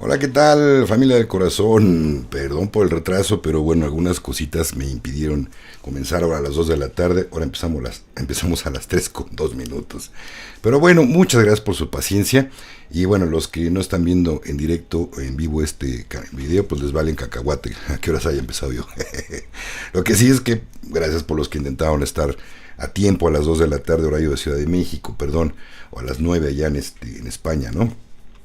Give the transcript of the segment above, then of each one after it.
Hola, ¿qué tal, familia del corazón? Perdón por el retraso, pero bueno, algunas cositas me impidieron comenzar ahora a las 2 de la tarde. Ahora empezamos a las 3:02. Pero bueno, muchas gracias por su paciencia. Y bueno, los que no están viendo en directo, en vivo este video, pues les valen cacahuate. ¿A qué horas haya empezado yo? Lo que sí es que gracias por los que intentaron estar a tiempo a las 2 de la tarde, horario de Ciudad de México, perdón, o a las 9 allá en España, ¿no?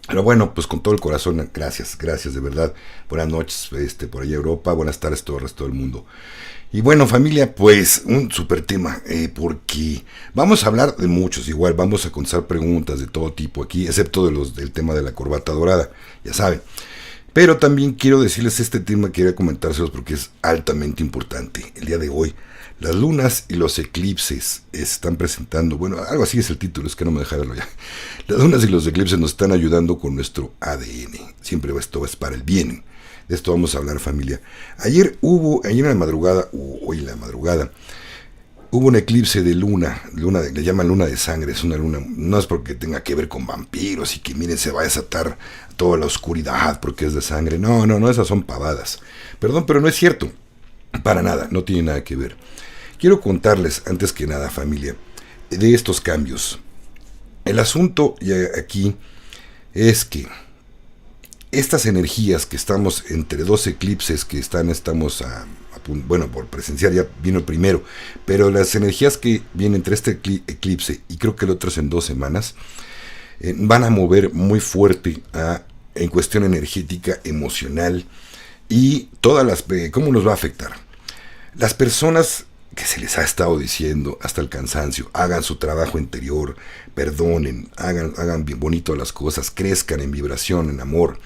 Pero bueno, pues con todo el corazón, gracias de verdad. Buenas noches, por allá Europa, buenas tardes todo el resto del mundo. Y bueno, familia, pues un super tema, porque vamos a hablar de muchos, igual vamos a contestar preguntas de todo tipo aquí, excepto del tema de la corbata dorada, ya saben. Pero también quiero decirles este tema, quería comentárselos porque es altamente importante. El día de hoy, las lunas y los eclipses están presentando, bueno, algo así es el título, es que no me dejaron ya. Las lunas y los eclipses nos están ayudando con nuestro ADN. Siempre esto es para el bien. De esto vamos a hablar, familia. Ayer en la madrugada, hoy en la madrugada, hubo un eclipse de le llaman luna de sangre, es una luna, no es porque tenga que ver con vampiros y que miren se va a desatar toda la oscuridad porque es de sangre, no, esas son pavadas. Perdón, pero no es cierto, para nada, no tiene nada que ver. Quiero contarles, antes que nada, familia, de estos cambios. El asunto ya aquí es que estas energías que estamos entre dos eclipses que estamos bueno, por presenciar ya vino el primero, pero las energías que vienen entre este eclipse y creo que el otro es en 2 semanas, van a mover muy fuerte en cuestión energética, emocional y ¿cómo nos va a afectar? Las personas que se les ha estado diciendo hasta el cansancio, hagan su trabajo interior, perdonen, hagan bien bonito las cosas, crezcan en vibración, en amor.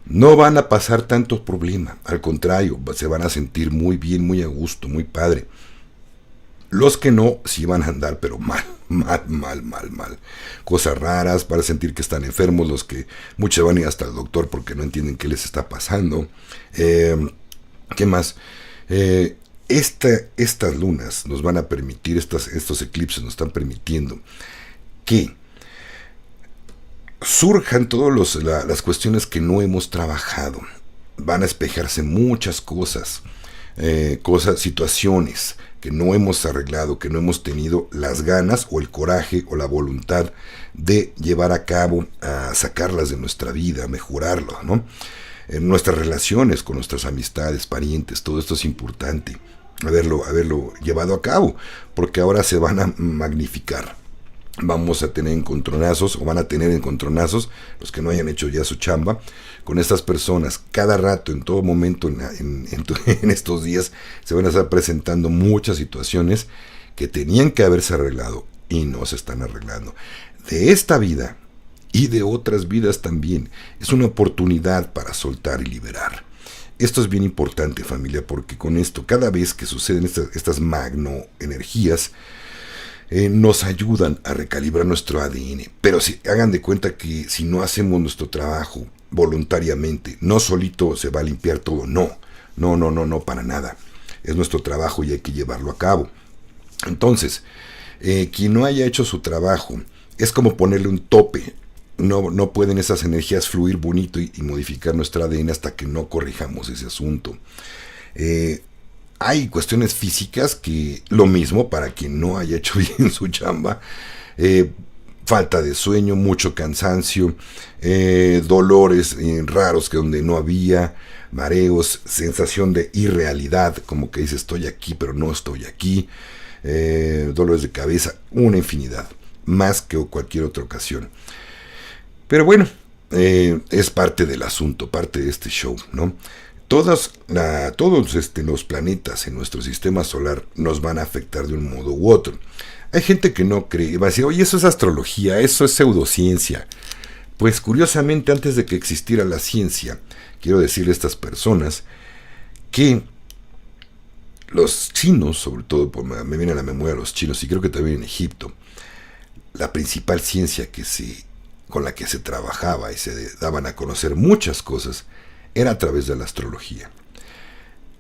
No van a pasar tantos problemas, al contrario, se van a sentir muy bien, muy a gusto, muy padre. Los que no, sí van a andar, pero mal. Cosas raras, para sentir que están enfermos, los que muchos van a ir hasta el doctor porque no entienden qué les está pasando. ¿Qué más? Estas lunas nos van a permitir, estos eclipses nos están permitiendo que surjan todas las cuestiones que no hemos trabajado. Van a espejarse muchas cosas, situaciones que no hemos arreglado, que no hemos tenido las ganas o el coraje o la voluntad de llevar a cabo, a sacarlas de nuestra vida, a mejorarlo, ¿no? En nuestras relaciones con nuestras amistades, parientes, todo esto es importante, haberlo llevado a cabo, porque ahora se van a magnificar. Vamos a tener encontronazos, o van a tener encontronazos, los que no hayan hecho ya su chamba, con estas personas. Cada rato, en todo momento, en estos días, se van a estar presentando muchas situaciones que tenían que haberse arreglado y no se están arreglando. De esta vida y de otras vidas también, es una oportunidad para soltar y liberar. Esto es bien importante, familia, porque con esto, cada vez que suceden estas magnoenergías, nos ayudan a recalibrar nuestro ADN. Pero hagan de cuenta que si no hacemos nuestro trabajo voluntariamente, no solito se va a limpiar todo, no, para nada. Es nuestro trabajo y hay que llevarlo a cabo. Entonces, quien no haya hecho su trabajo, es como ponerle un tope. No pueden esas energías fluir bonito y modificar nuestro ADN hasta que no corrijamos ese asunto. Hay cuestiones físicas que lo mismo para quien no haya hecho bien su chamba, falta de sueño, mucho cansancio, dolores raros que donde no había, mareos, sensación de irrealidad, como que dice estoy aquí pero no estoy aquí, dolores de cabeza, una infinidad, más que cualquier otra ocasión. Pero bueno, es parte del asunto, parte de este show, ¿no? Todos los planetas en nuestro sistema solar nos van a afectar de un modo u otro. Hay gente que no cree, va a decir, oye, eso es astrología, eso es pseudociencia. Pues curiosamente, antes de que existiera la ciencia, quiero decirle a estas personas que los chinos, sobre todo, me viene a la memoria los chinos, y creo que también en Egipto, la principal ciencia con la que se trabajaba y se daban a conocer muchas cosas, era a través de la astrología.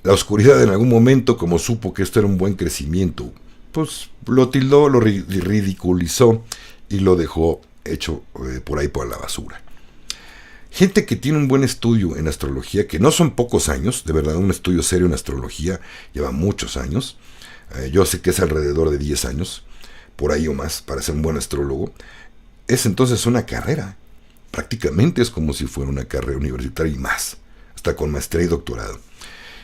La oscuridad en algún momento, como supo que esto era un buen crecimiento, pues lo tildó, lo ridiculizó y lo dejó hecho por ahí por la basura. gente que tiene un buen estudio en astrología, que no son pocos años, de verdad, un estudio serio en astrología lleva muchos años. Yo sé que es alrededor de 10 años, por ahí o más, para ser un buen astrólogo. Es entonces una carrera. Prácticamente es como si fuera una carrera universitaria y más, hasta con maestría y doctorado.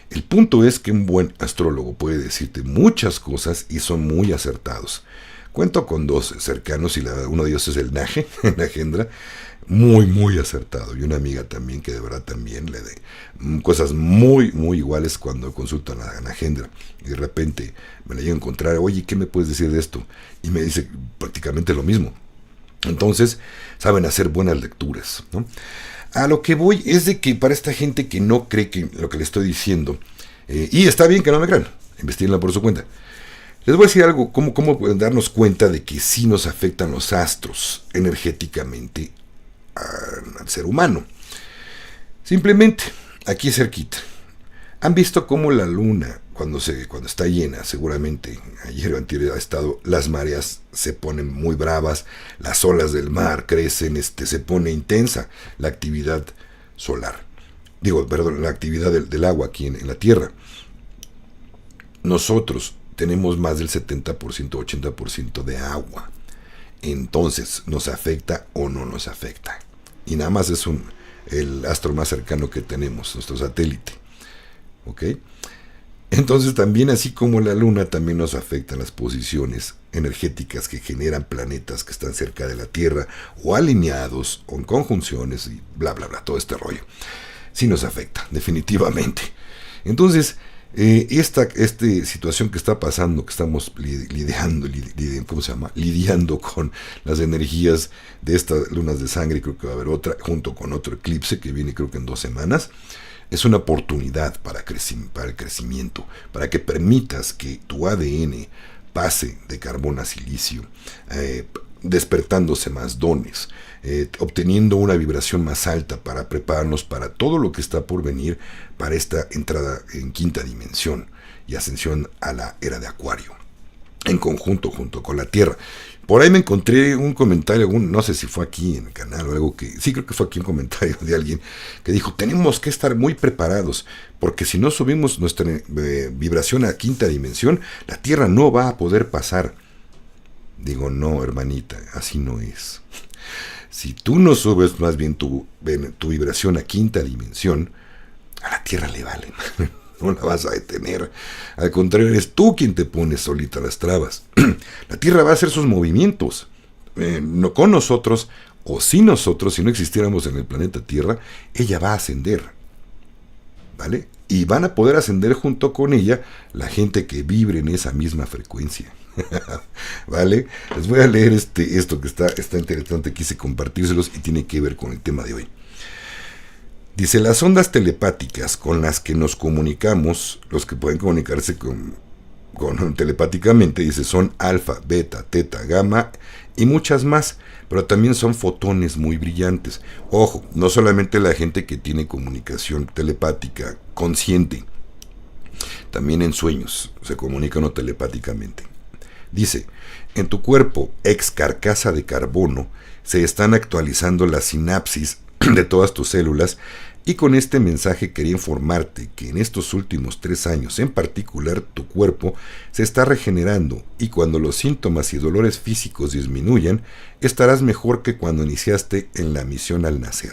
El punto es que un buen astrólogo puede decirte muchas cosas y son muy acertados. Cuento con dos cercanos y uno de ellos es el Naje, Nagendra, muy acertado. Y una amiga también que de verdad también le de cosas muy iguales cuando consulto a Nagendra. Y de repente me la llego a encontrar, oye, ¿qué me puedes decir de esto? Y me dice prácticamente lo mismo. Entonces, saben hacer buenas lecturas, ¿no? A lo que voy es de que para esta gente que no cree que lo que le estoy diciendo, y está bien que no me crean, investiguenla por su cuenta, les voy a decir algo, cómo pueden darnos cuenta de que sí nos afectan los astros energéticamente al ser humano. Simplemente, aquí cerquita, han visto cómo la luna, cuando está llena, seguramente ayer o anterior ha estado, las mareas se ponen muy bravas, las olas del mar crecen, se pone intensa la actividad solar. La actividad del agua aquí en la Tierra. Nosotros tenemos más del 70%, 80% de agua. Entonces, ¿nos afecta o no nos afecta? Y nada más es el astro más cercano que tenemos, nuestro satélite. ¿Ok? Entonces también, así como la luna, también nos afectan las posiciones energéticas que generan planetas que están cerca de la Tierra o alineados o en conjunciones y bla todo este rollo. Sí nos afecta, definitivamente. Entonces, esta situación que está pasando, que estamos lidiando con las energías de estas lunas de sangre, creo que va a haber otra, junto con otro eclipse que viene creo que en 2 semanas, es una oportunidad para el crecimiento, para que permitas que tu ADN pase de carbón a silicio, despertándose más dones, obteniendo una vibración más alta para prepararnos para todo lo que está por venir, para esta entrada en 5ª dimensión y ascensión a la era de Acuario, en conjunto junto con la Tierra. Por ahí me encontré un comentario, no sé si fue aquí en el canal o algo sí creo que fue aquí un comentario de alguien que dijo, tenemos que estar muy preparados, porque si no subimos nuestra vibración a 5ª dimensión, la Tierra no va a poder pasar. Digo, no, hermanita, así no es. Si tú no subes más bien tu vibración a 5ª dimensión, a la Tierra le vale. No la vas a detener. Al contrario, eres tú quien te pone solita las trabas. La Tierra va a hacer sus movimientos. No con nosotros, o sin nosotros, si no existiéramos en el planeta Tierra, ella va a ascender. ¿Vale? Y van a poder ascender junto con ella la gente que vibre en esa misma frecuencia. ¿Vale? Les voy a leer esto que está interesante, quise compartírselos y tiene que ver con el tema de hoy. Dice, las ondas telepáticas con las que nos comunicamos, los que pueden comunicarse con telepáticamente, dice, son alfa, beta, teta, gamma y muchas más, pero también son fotones muy brillantes. Ojo, no solamente la gente que tiene comunicación telepática consciente, también en sueños se comunican telepáticamente. Dice, en tu cuerpo, ex carcasa de carbono, se están actualizando las sinapsis de todas tus células, y con este mensaje quería informarte que en estos últimos 3 años en particular tu cuerpo se está regenerando, y cuando los síntomas y dolores físicos disminuyan, estarás mejor que cuando iniciaste en la misión al nacer.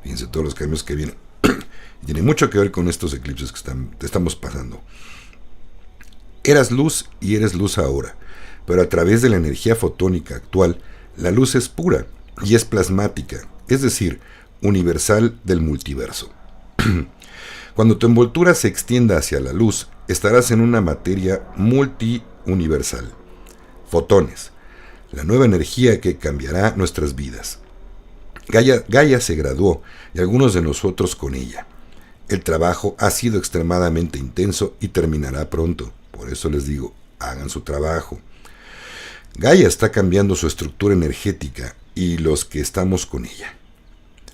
Fíjense todos los cambios que vienen. Tiene mucho que ver con estos eclipses que te estamos pasando. Eras luz y eres luz ahora, pero a través de la energía fotónica actual, la luz es pura y es plasmática, es decir, universal del multiverso. Cuando tu envoltura se extienda hacia la luz, estarás en una materia multiuniversal. Fotones, la nueva energía que cambiará nuestras vidas. Gaia se graduó y algunos de nosotros con ella. El trabajo ha sido extremadamente intenso y terminará pronto. Por eso les digo, hagan su trabajo. Gaia está cambiando su estructura energética y los que estamos con ella.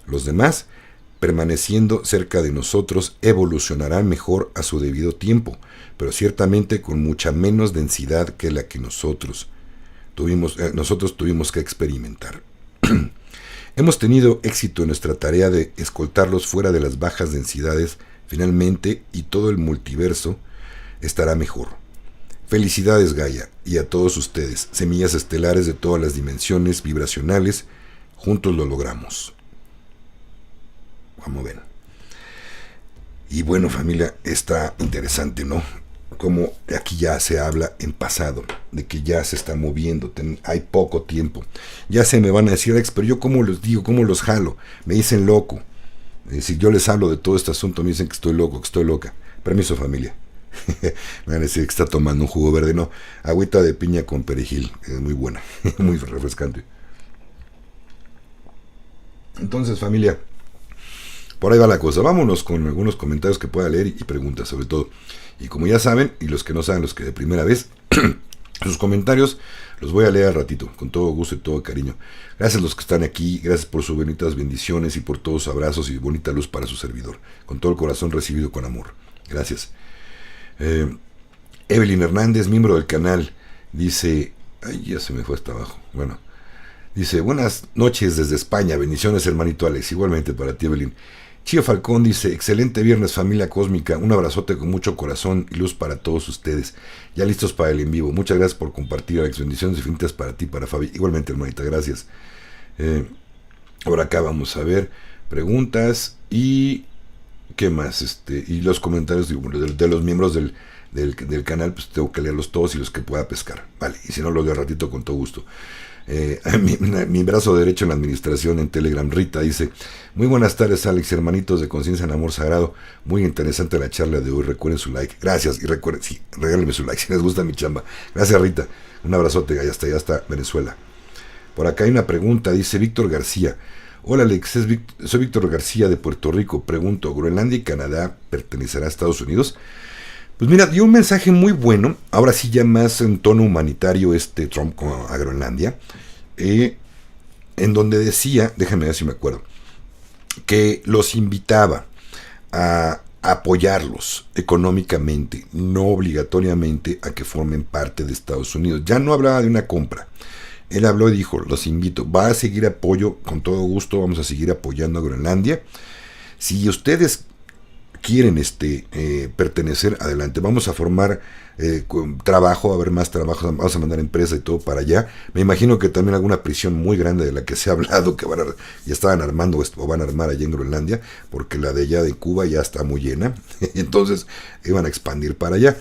Los demás, permaneciendo cerca de nosotros, evolucionarán mejor a su debido tiempo, pero ciertamente con mucha menos densidad que la que nosotros tuvimos que experimentar. Hemos tenido éxito en nuestra tarea de escoltarlos fuera de las bajas densidades finalmente y todo el multiverso estará mejor. Felicidades Gaia y a todos ustedes, semillas estelares de todas las dimensiones vibracionales, juntos lo logramos. Vamos a ver. Y bueno familia, está interesante, ¿no? Como aquí ya se habla en pasado, de que ya se está moviendo, hay poco tiempo. Ya se me van a decir, Alex, pero yo cómo les digo, cómo los jalo, me dicen loco. Si yo les hablo de todo este asunto, me dicen que estoy loco, que estoy loca. Permiso familia. Me van a decir que está tomando un jugo verde, no, agüita de piña con perejil, es muy buena, muy refrescante. Entonces familia, por ahí va la cosa. Vámonos con algunos comentarios que pueda leer y preguntas sobre todo. Y como ya saben, y los que no saben, los que de primera vez, sus comentarios los voy a leer al ratito, con todo gusto y todo cariño. Gracias a los que están aquí, gracias por sus bonitas bendiciones y por todos sus abrazos y bonita luz para su servidor. Con todo el corazón recibido con amor. Gracias. Evelyn Hernández, miembro del canal, dice... Ay, ya se me fue hasta abajo. Bueno, dice, buenas noches desde España, bendiciones hermanito Alex, igualmente para ti Evelyn. Chío Falcón dice, excelente viernes familia cósmica, un abrazote con mucho corazón y luz para todos ustedes, ya listos para el en vivo, muchas gracias por compartir Alex, bendiciones infinitas para ti, para Fabi, igualmente hermanita, gracias. Ahora acá vamos a ver preguntas y qué más, y los comentarios de los miembros del canal, pues tengo que leerlos todos y los que pueda pescar, vale, y si no los leo al ratito con todo gusto. Mi brazo derecho en la administración en Telegram, Rita, dice, muy buenas tardes Alex, hermanitos de Conciencia en Amor Sagrado, muy interesante la charla de hoy, recuerden su like, gracias, y recuerden, sí, regálenme su like si les gusta mi chamba, gracias Rita, un abrazote, ya está Venezuela. Por acá hay una pregunta, dice Víctor García, hola Alex, soy Víctor García de Puerto Rico, pregunto, ¿Groenlandia y Canadá pertenecerá a Estados Unidos? Pues mira, dio un mensaje muy bueno, ahora sí ya más en tono humanitario Trump a Groenlandia, en donde decía, déjame ver si me acuerdo, que los invitaba a apoyarlos económicamente, no obligatoriamente a que formen parte de Estados Unidos. Ya no hablaba de una compra, él habló y dijo, los invito, va a seguir apoyo, con todo gusto vamos a seguir apoyando a Groenlandia. Si ustedes quieren pertenecer, adelante, vamos a formar trabajo, va a haber más trabajo, vamos a mandar empresa y todo para allá. Me imagino que también alguna prisión muy grande de la que se ha hablado que ya estaban armando o van a armar allá en Groenlandia, porque la de allá de Cuba ya está muy llena, entonces iban a expandir para allá.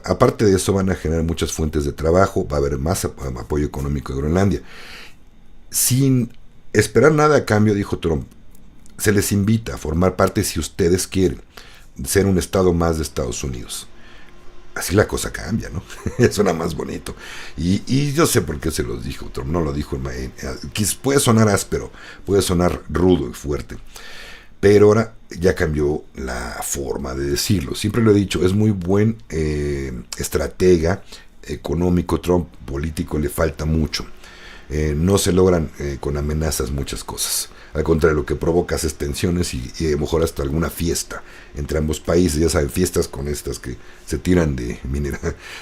Aparte de eso van a generar muchas fuentes de trabajo, va a haber más apoyo económico de Groenlandia. Sin esperar nada a cambio, dijo Trump, se les invita a formar parte si ustedes quieren ser un estado más de Estados Unidos. Así la cosa cambia, ¿no? Suena más bonito. Y yo sé por qué se los dijo Trump, no lo dijo. Puede sonar áspero, puede sonar rudo y fuerte, pero ahora ya cambió la forma de decirlo. Siempre lo he dicho, es muy buen estratega económico Trump, político le falta mucho. No se logran con amenazas muchas cosas. Al contrario, lo que provoca es tensiones y a lo mejor hasta alguna fiesta entre ambos países. Ya saben, fiestas con estas que se tiran de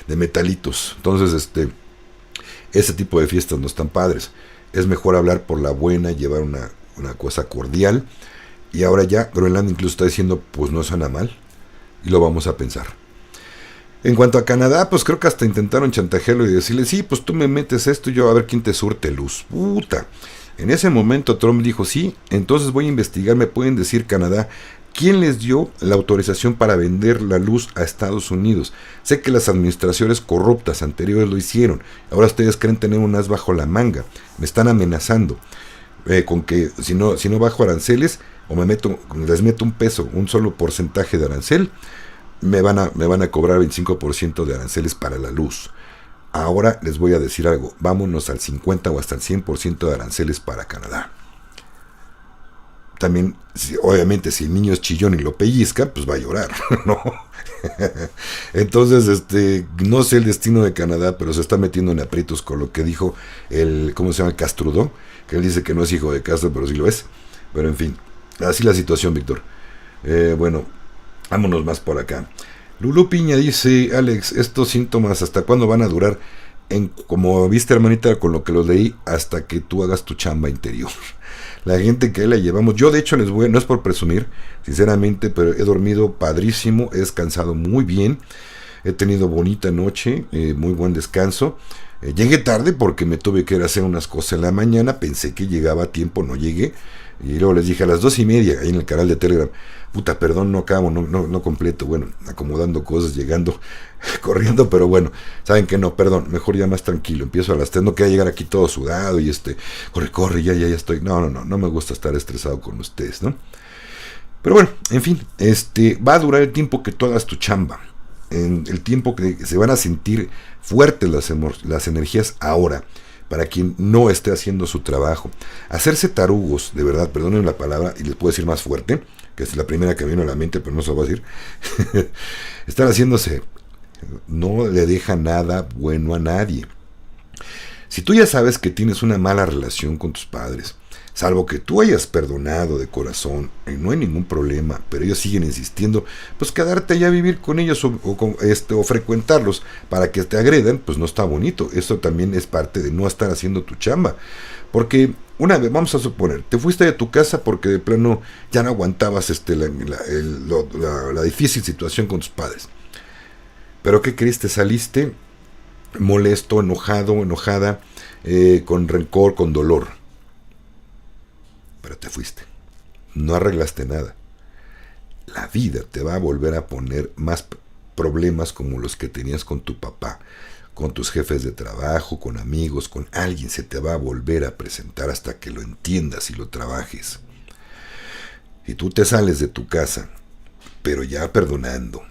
metalitos. Entonces, ese tipo de fiestas no están padres. Es mejor hablar por la buena, llevar una cosa cordial. Y ahora ya Groenlandia incluso está diciendo, pues no suena mal. Y lo vamos a pensar. En cuanto a Canadá, pues creo que hasta intentaron chantajearlo y decirle, sí, pues tú me metes esto y yo a ver quién te surte luz. Puta. En ese momento Trump dijo, sí, entonces voy a investigar, me pueden decir Canadá, ¿quién les dio la autorización para vender la luz a Estados Unidos? Sé que las administraciones corruptas anteriores lo hicieron, ahora ustedes creen tener un as bajo la manga, me están amenazando con que si no bajo aranceles o les meto un peso, un solo porcentaje de arancel, me van a cobrar 25% de aranceles para la luz. Ahora les voy a decir algo, vámonos al 50 o hasta el 100% de aranceles para Canadá. También, obviamente, si el niño es chillón y lo pellizca, pues va a llorar, ¿no? Entonces, no sé el destino de Canadá, pero se está metiendo en aprietos con lo que dijo ¿cómo se llama? Castrudó, que él dice que no es hijo de Castro, pero sí lo es. Pero en fin, así la situación, Víctor. Bueno, vámonos más por acá. Lulú Piña dice, Alex, estos síntomas, ¿hasta cuándo van a durar? como viste, hermanita, con lo que los leí, hasta que tú hagas tu chamba interior. La gente que la llevamos, yo de hecho les voy, no es por presumir, sinceramente, pero he dormido padrísimo, he descansado muy bien, he tenido bonita noche, muy buen descanso. Llegué tarde porque me tuve que ir a hacer unas cosas en la mañana, pensé que llegaba a tiempo, no llegué, y luego les dije a las 2:30, ahí en el canal de Telegram, puta, perdón, no acabo, no completo, bueno, acomodando cosas, llegando, corriendo, pero bueno, saben que no, perdón, mejor ya más tranquilo, empiezo a las 3, no quería llegar aquí todo sudado y corre, ya estoy, no me gusta estar estresado con ustedes, ¿no? Pero bueno, en fin, va a durar el tiempo que tú hagas tu chamba, en el tiempo que se van a sentir fuertes las energías ahora, para quien no esté haciendo su trabajo. Hacerse tarugos, de verdad, perdonen la palabra, y les puedo decir más fuerte, que es la primera que me vino a la mente, pero no se lo voy a decir. Estar haciéndose no le deja nada bueno a nadie. Si tú ya sabes que tienes una mala relación con tus padres, salvo que tú hayas perdonado de corazón, no hay ningún problema, pero ellos siguen insistiendo, pues quedarte allá a vivir con ellos o frecuentarlos para que te agredan, pues no está bonito. Esto también es parte de no estar haciendo tu chamba. Porque una vez, vamos a suponer, te fuiste de tu casa porque de plano ya no aguantabas la difícil situación con tus padres. Pero ¿qué crees? Te saliste molesto, enojado, enojada, con rencor, con dolor. Pero te fuiste. No arreglaste nada. La vida te va a volver a poner más problemas como los que tenías con tu papá, con tus jefes de trabajo, con amigos, con alguien. Se te va a volver a presentar hasta que lo entiendas y lo trabajes. Si tú te sales de tu casa, pero ya perdonando,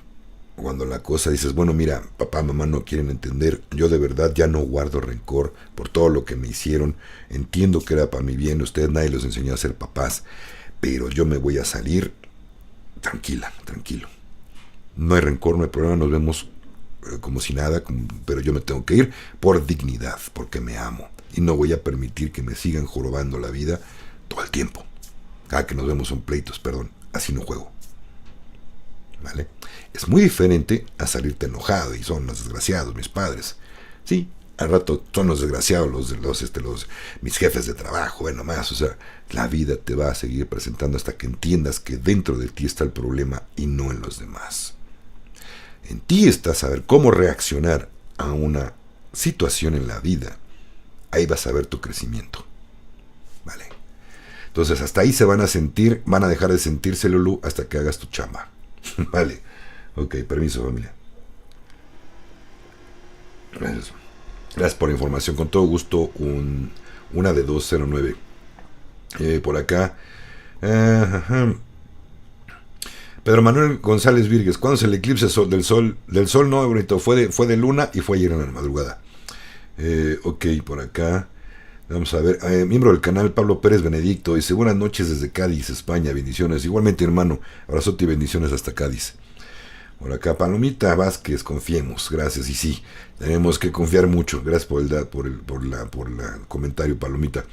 cuando la cosa dices, bueno, mira, papá, mamá no quieren entender, yo de verdad ya no guardo rencor por todo lo que me hicieron, entiendo que era para mi bien, ustedes nadie los enseñó a ser papás, pero yo me voy a salir, tranquilo, no hay rencor, no hay problema, nos vemos como si nada, pero yo me tengo que ir por dignidad, porque me amo, y no voy a permitir que me sigan jorobando la vida todo el tiempo. Cada que nos vemos son pleitos, perdón, así no juego. ¿Vale? Es muy diferente a salirte enojado y son los desgraciados mis padres. Sí, al rato son los desgraciados mis jefes de trabajo, bueno más, o sea, la vida te va a seguir presentando hasta que entiendas que dentro de ti está el problema y no en los demás. En ti está saber cómo reaccionar a una situación en la vida. Ahí vas a ver tu crecimiento. ¿Vale? Entonces hasta ahí se van a dejar de sentirse, Lulú, hasta que hagas tu chamba. Vale, ok, permiso, familia. Gracias por la información, con todo gusto. Una de 209 por acá. Pedro Manuel González Virgues, ¿cuándo es el eclipse del sol? Del sol no, bonito, fue de luna y fue ayer en la madrugada. Ok, por acá. Vamos a ver, miembro del canal Pablo Pérez Benedicto dice, buenas noches desde Cádiz, España, bendiciones. Igualmente, hermano, abrazote y bendiciones hasta Cádiz. Por acá, Palomita Vázquez, confiemos, gracias. Y sí, tenemos que confiar mucho. Gracias por el comentario, Palomita.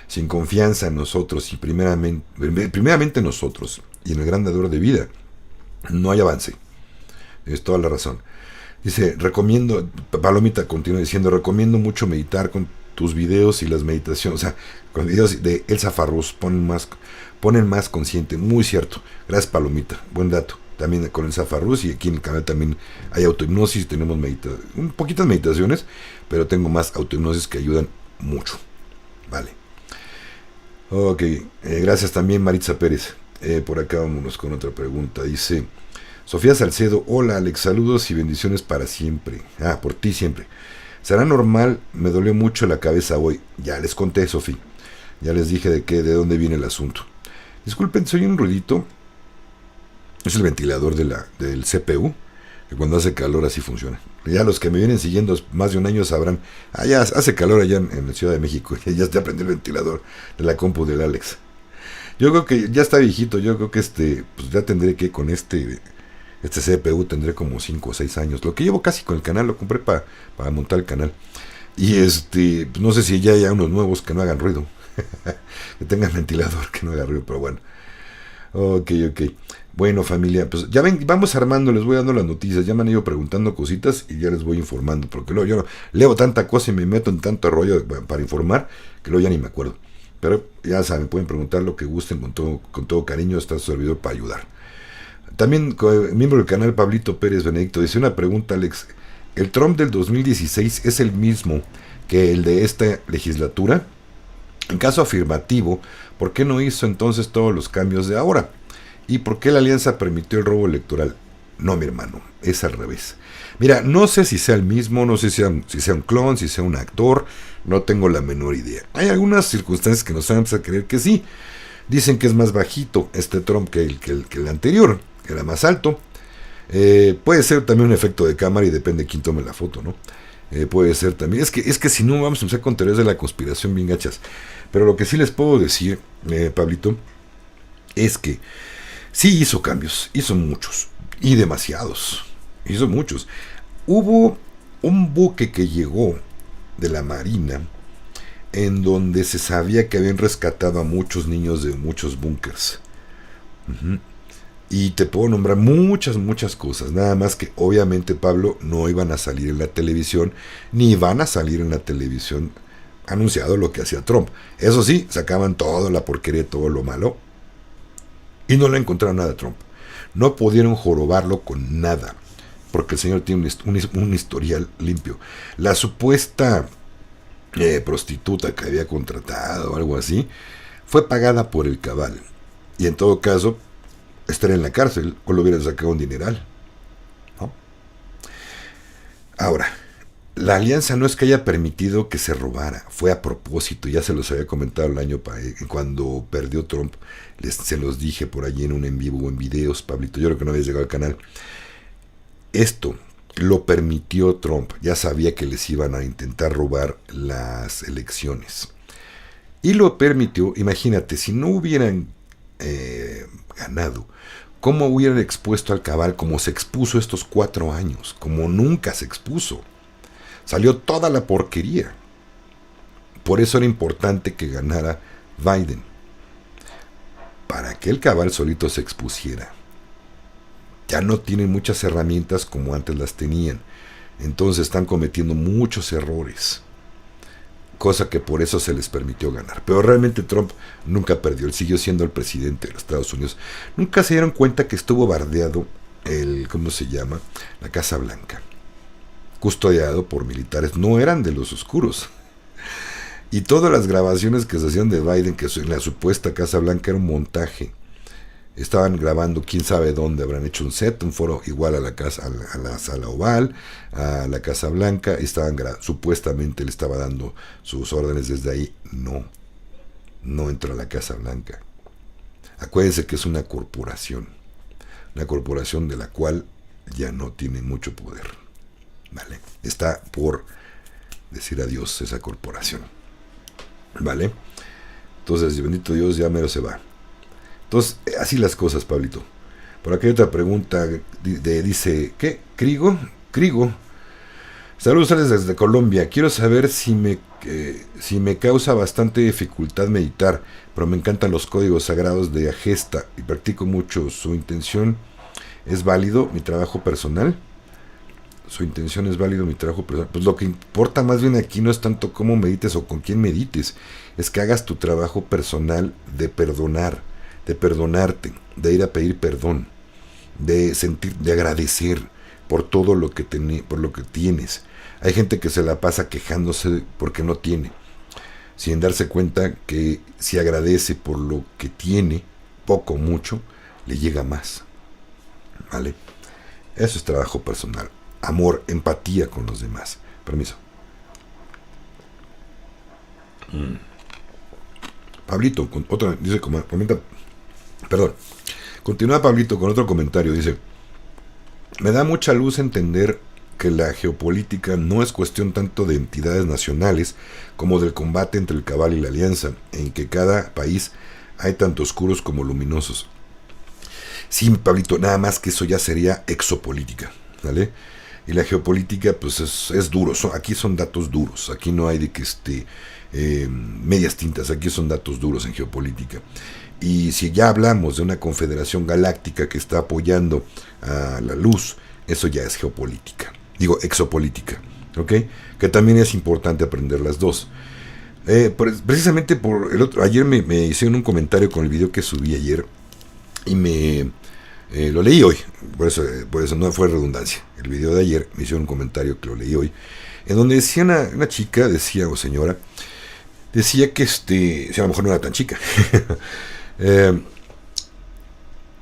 Sin confianza en nosotros y primeramente nosotros y en el gran dador de vida, no hay avance. Es toda la razón. Dice, recomiendo, Palomita continúa diciendo, recomiendo mucho meditar con tus videos y las meditaciones, o sea, con videos de Elsa Farrús, ponen más consciente, muy cierto. Gracias, Palomita, buen dato. También con Elsa Farrús, y aquí en el canal también hay autohipnosis, tenemos poquitas meditaciones, pero tengo más autohipnosis que ayudan mucho. Vale. Ok, gracias también, Maritza Pérez. Por acá vámonos con otra pregunta. Dice Sofía Salcedo, hola Alex, saludos y bendiciones para siempre. Por ti siempre. ¿Será normal? Me dolió mucho la cabeza hoy. Ya les conté, Sofía. Ya les dije de dónde viene el asunto. Disculpen, soy un ruidito. Es el ventilador del CPU, que cuando hace calor así funciona. Ya los que me vienen siguiendo más de un año sabrán, ya hace calor allá en la Ciudad de México. Ya te aprendí el ventilador de la compu del Alex. Yo creo que ya está viejito. Yo creo que pues ya tendré que con este CPU tendré como 5 o 6 años. Lo que llevo casi con el canal, lo compré para montar el canal. Y pues no sé si ya hay unos nuevos que no hagan ruido. Que tengan ventilador, que no haga ruido, pero bueno. Ok, ok. Bueno, familia, pues ya ven, vamos armando, les voy dando las noticias, ya me han ido preguntando cositas y ya les voy informando, porque luego yo leo tanta cosa y me meto en tanto rollo para informar que luego ya ni me acuerdo. Pero ya saben, pueden preguntar lo que gusten con todo cariño, está su servidor para ayudar. También, miembro del canal Pablito Pérez Benedicto, dice una pregunta, Alex. ¿El Trump del 2016 es el mismo que el de esta legislatura? En caso afirmativo, ¿por qué no hizo entonces todos los cambios de ahora? ¿Y por qué la alianza permitió el robo electoral? No, mi hermano, es al revés. Mira, no sé si sea el mismo, no sé si sea un clon, si sea un actor, no tengo la menor idea. Hay algunas circunstancias que nos hacen a creer que sí. Dicen que es más bajito este Trump que el anterior, que era más alto. Puede ser también un efecto de cámara y depende de quién tome la foto, ¿no? Puede ser también. Es que si no vamos a empezar con teorías de la conspiración bien gachas. Pero lo que sí les puedo decir, Pablito, es que sí hizo cambios, hizo muchos y demasiados. Hizo muchos. Hubo un buque que llegó de la Marina en donde se sabía que habían rescatado a muchos niños de muchos búnkers. Uh-huh. Y te puedo nombrar muchas cosas. Nada más que obviamente, Pablo, no iban a salir en la televisión, ni van a salir en la televisión anunciado lo que hacía Trump. Eso sí, sacaban toda la porquería, todo lo malo. Y no le encontraron nada a Trump. No pudieron jorobarlo con nada. Porque el señor tiene un historial limpio. La supuesta prostituta que había contratado o algo así, fue pagada por el cabal. Y en todo caso, estar en la cárcel o lo hubieran sacado un dineral, ¿no? Ahora, la alianza no es que haya permitido que se robara, fue a propósito, ya se los había comentado el año cuando perdió Trump, se los dije por allí en un en vivo o en videos, Pablito, yo creo que no habías llegado al canal. Esto lo permitió Trump, ya sabía que les iban a intentar robar las elecciones. Y lo permitió, imagínate, si no hubieran ganado, ¿cómo hubieran expuesto al cabal como se expuso estos 4 años? Como nunca se expuso. Salió toda la porquería. Por eso era importante que ganara Biden. Para que el cabal solito se expusiera. Ya no tienen muchas herramientas como antes las tenían. Entonces están cometiendo muchos errores. Cosa que por eso se les permitió ganar. Pero realmente Trump nunca perdió. Él siguió siendo el presidente de los Estados Unidos. Nunca se dieron cuenta que estuvo bardeado ¿cómo se llama? La Casa Blanca. Custodiado por militares. No eran de los oscuros. Y todas las grabaciones que se hacían de Biden, que en la supuesta Casa Blanca era un montaje. Estaban grabando quién sabe dónde, habrán hecho un set, un foro igual a la sala oval, a la Casa Blanca, estaban supuestamente le estaba dando sus órdenes desde ahí. No entró a la Casa Blanca. Acuérdense que es una corporación de la cual ya no tiene mucho poder, ¿vale? Está por decir adiós esa corporación, ¿vale? Entonces, bendito Dios, ya mero se va. Entonces, así las cosas, Pablito. Por aquí hay otra pregunta, dice, ¿qué? ¿Crigo? Saludos desde Colombia. Quiero saber si me causa bastante dificultad meditar, pero me encantan los códigos sagrados de Agesta y practico mucho. ¿Su intención es válido mi trabajo personal? Pues lo que importa más bien aquí no es tanto cómo medites o con quién medites, es que hagas tu trabajo personal de perdonar, de perdonarte, de ir a pedir perdón, de sentir, de agradecer por todo lo que por lo que tienes. Hay gente que se la pasa quejándose porque no tiene, sin darse cuenta que si agradece por lo que tiene, poco o mucho, le llega más, ¿vale? Eso es trabajo personal, amor, empatía con los demás. Permiso. Pablito, continúa Pablito con otro comentario, dice: me da mucha luz entender que la geopolítica no es cuestión tanto de entidades nacionales como del combate entre el cabal y la alianza, en que cada país hay tanto oscuros como luminosos. Sí, Pablito, nada más que eso ya sería exopolítica, ¿vale? Y la geopolítica, pues es duro, aquí son datos duros, aquí no hay de que medias tintas, aquí son datos duros en geopolítica. Y si ya hablamos de una confederación galáctica que está apoyando a la luz, eso ya es geopolítica, digo exopolítica, ¿ok? Que también es importante aprender las dos. Precisamente por ayer me hicieron un comentario con el video que subí ayer y lo leí hoy, por eso no fue redundancia. El video de ayer me hicieron un comentario que lo leí hoy, en donde decía una chica, decía o señora, decía que si a lo mejor no era tan chica,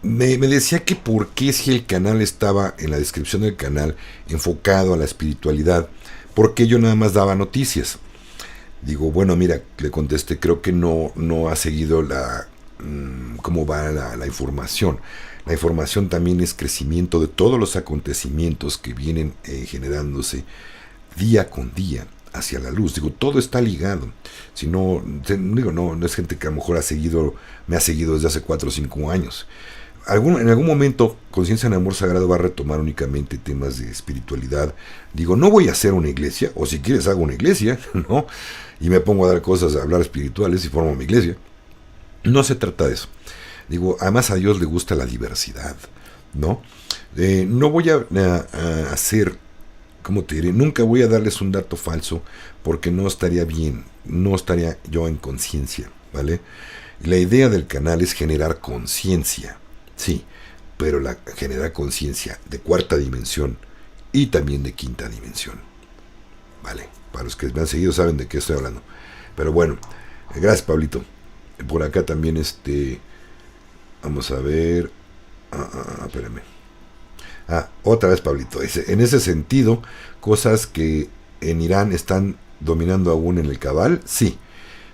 me decía que por qué si el canal estaba en la descripción del canal enfocado a la espiritualidad, por qué yo nada más daba noticias. Digo, bueno, mira, le contesté, creo que no ha seguido cómo va la información. La información también es crecimiento de todos los acontecimientos que vienen generándose día con día hacia la luz. Digo, todo está ligado. Si no, digo, no es gente que a lo mejor me ha seguido desde hace 4 o 5 años. En algún momento, Conciencia en Amor Sagrado va a retomar únicamente temas de espiritualidad. Digo, no voy a hacer una iglesia, o si quieres hago una iglesia, ¿no? Y me pongo a dar cosas, a hablar espirituales y formo mi iglesia. No se trata de eso. Digo, además a Dios le gusta la diversidad, ¿no? No voy a hacer, ¿cómo te diré? Nunca voy a darles un dato falso porque no estaría bien, no estaría yo en conciencia, ¿vale? Y la idea del canal es generar conciencia, sí, pero generar conciencia de 4ª dimensión y también de 5ª dimensión, ¿vale? Para los que me han seguido saben de qué estoy hablando. Pero bueno, gracias, Pablito. Por acá también vamos a ver. Espérame. Otra vez, Pablito. En ese sentido, cosas que en Irán están dominando aún en el cabal, sí.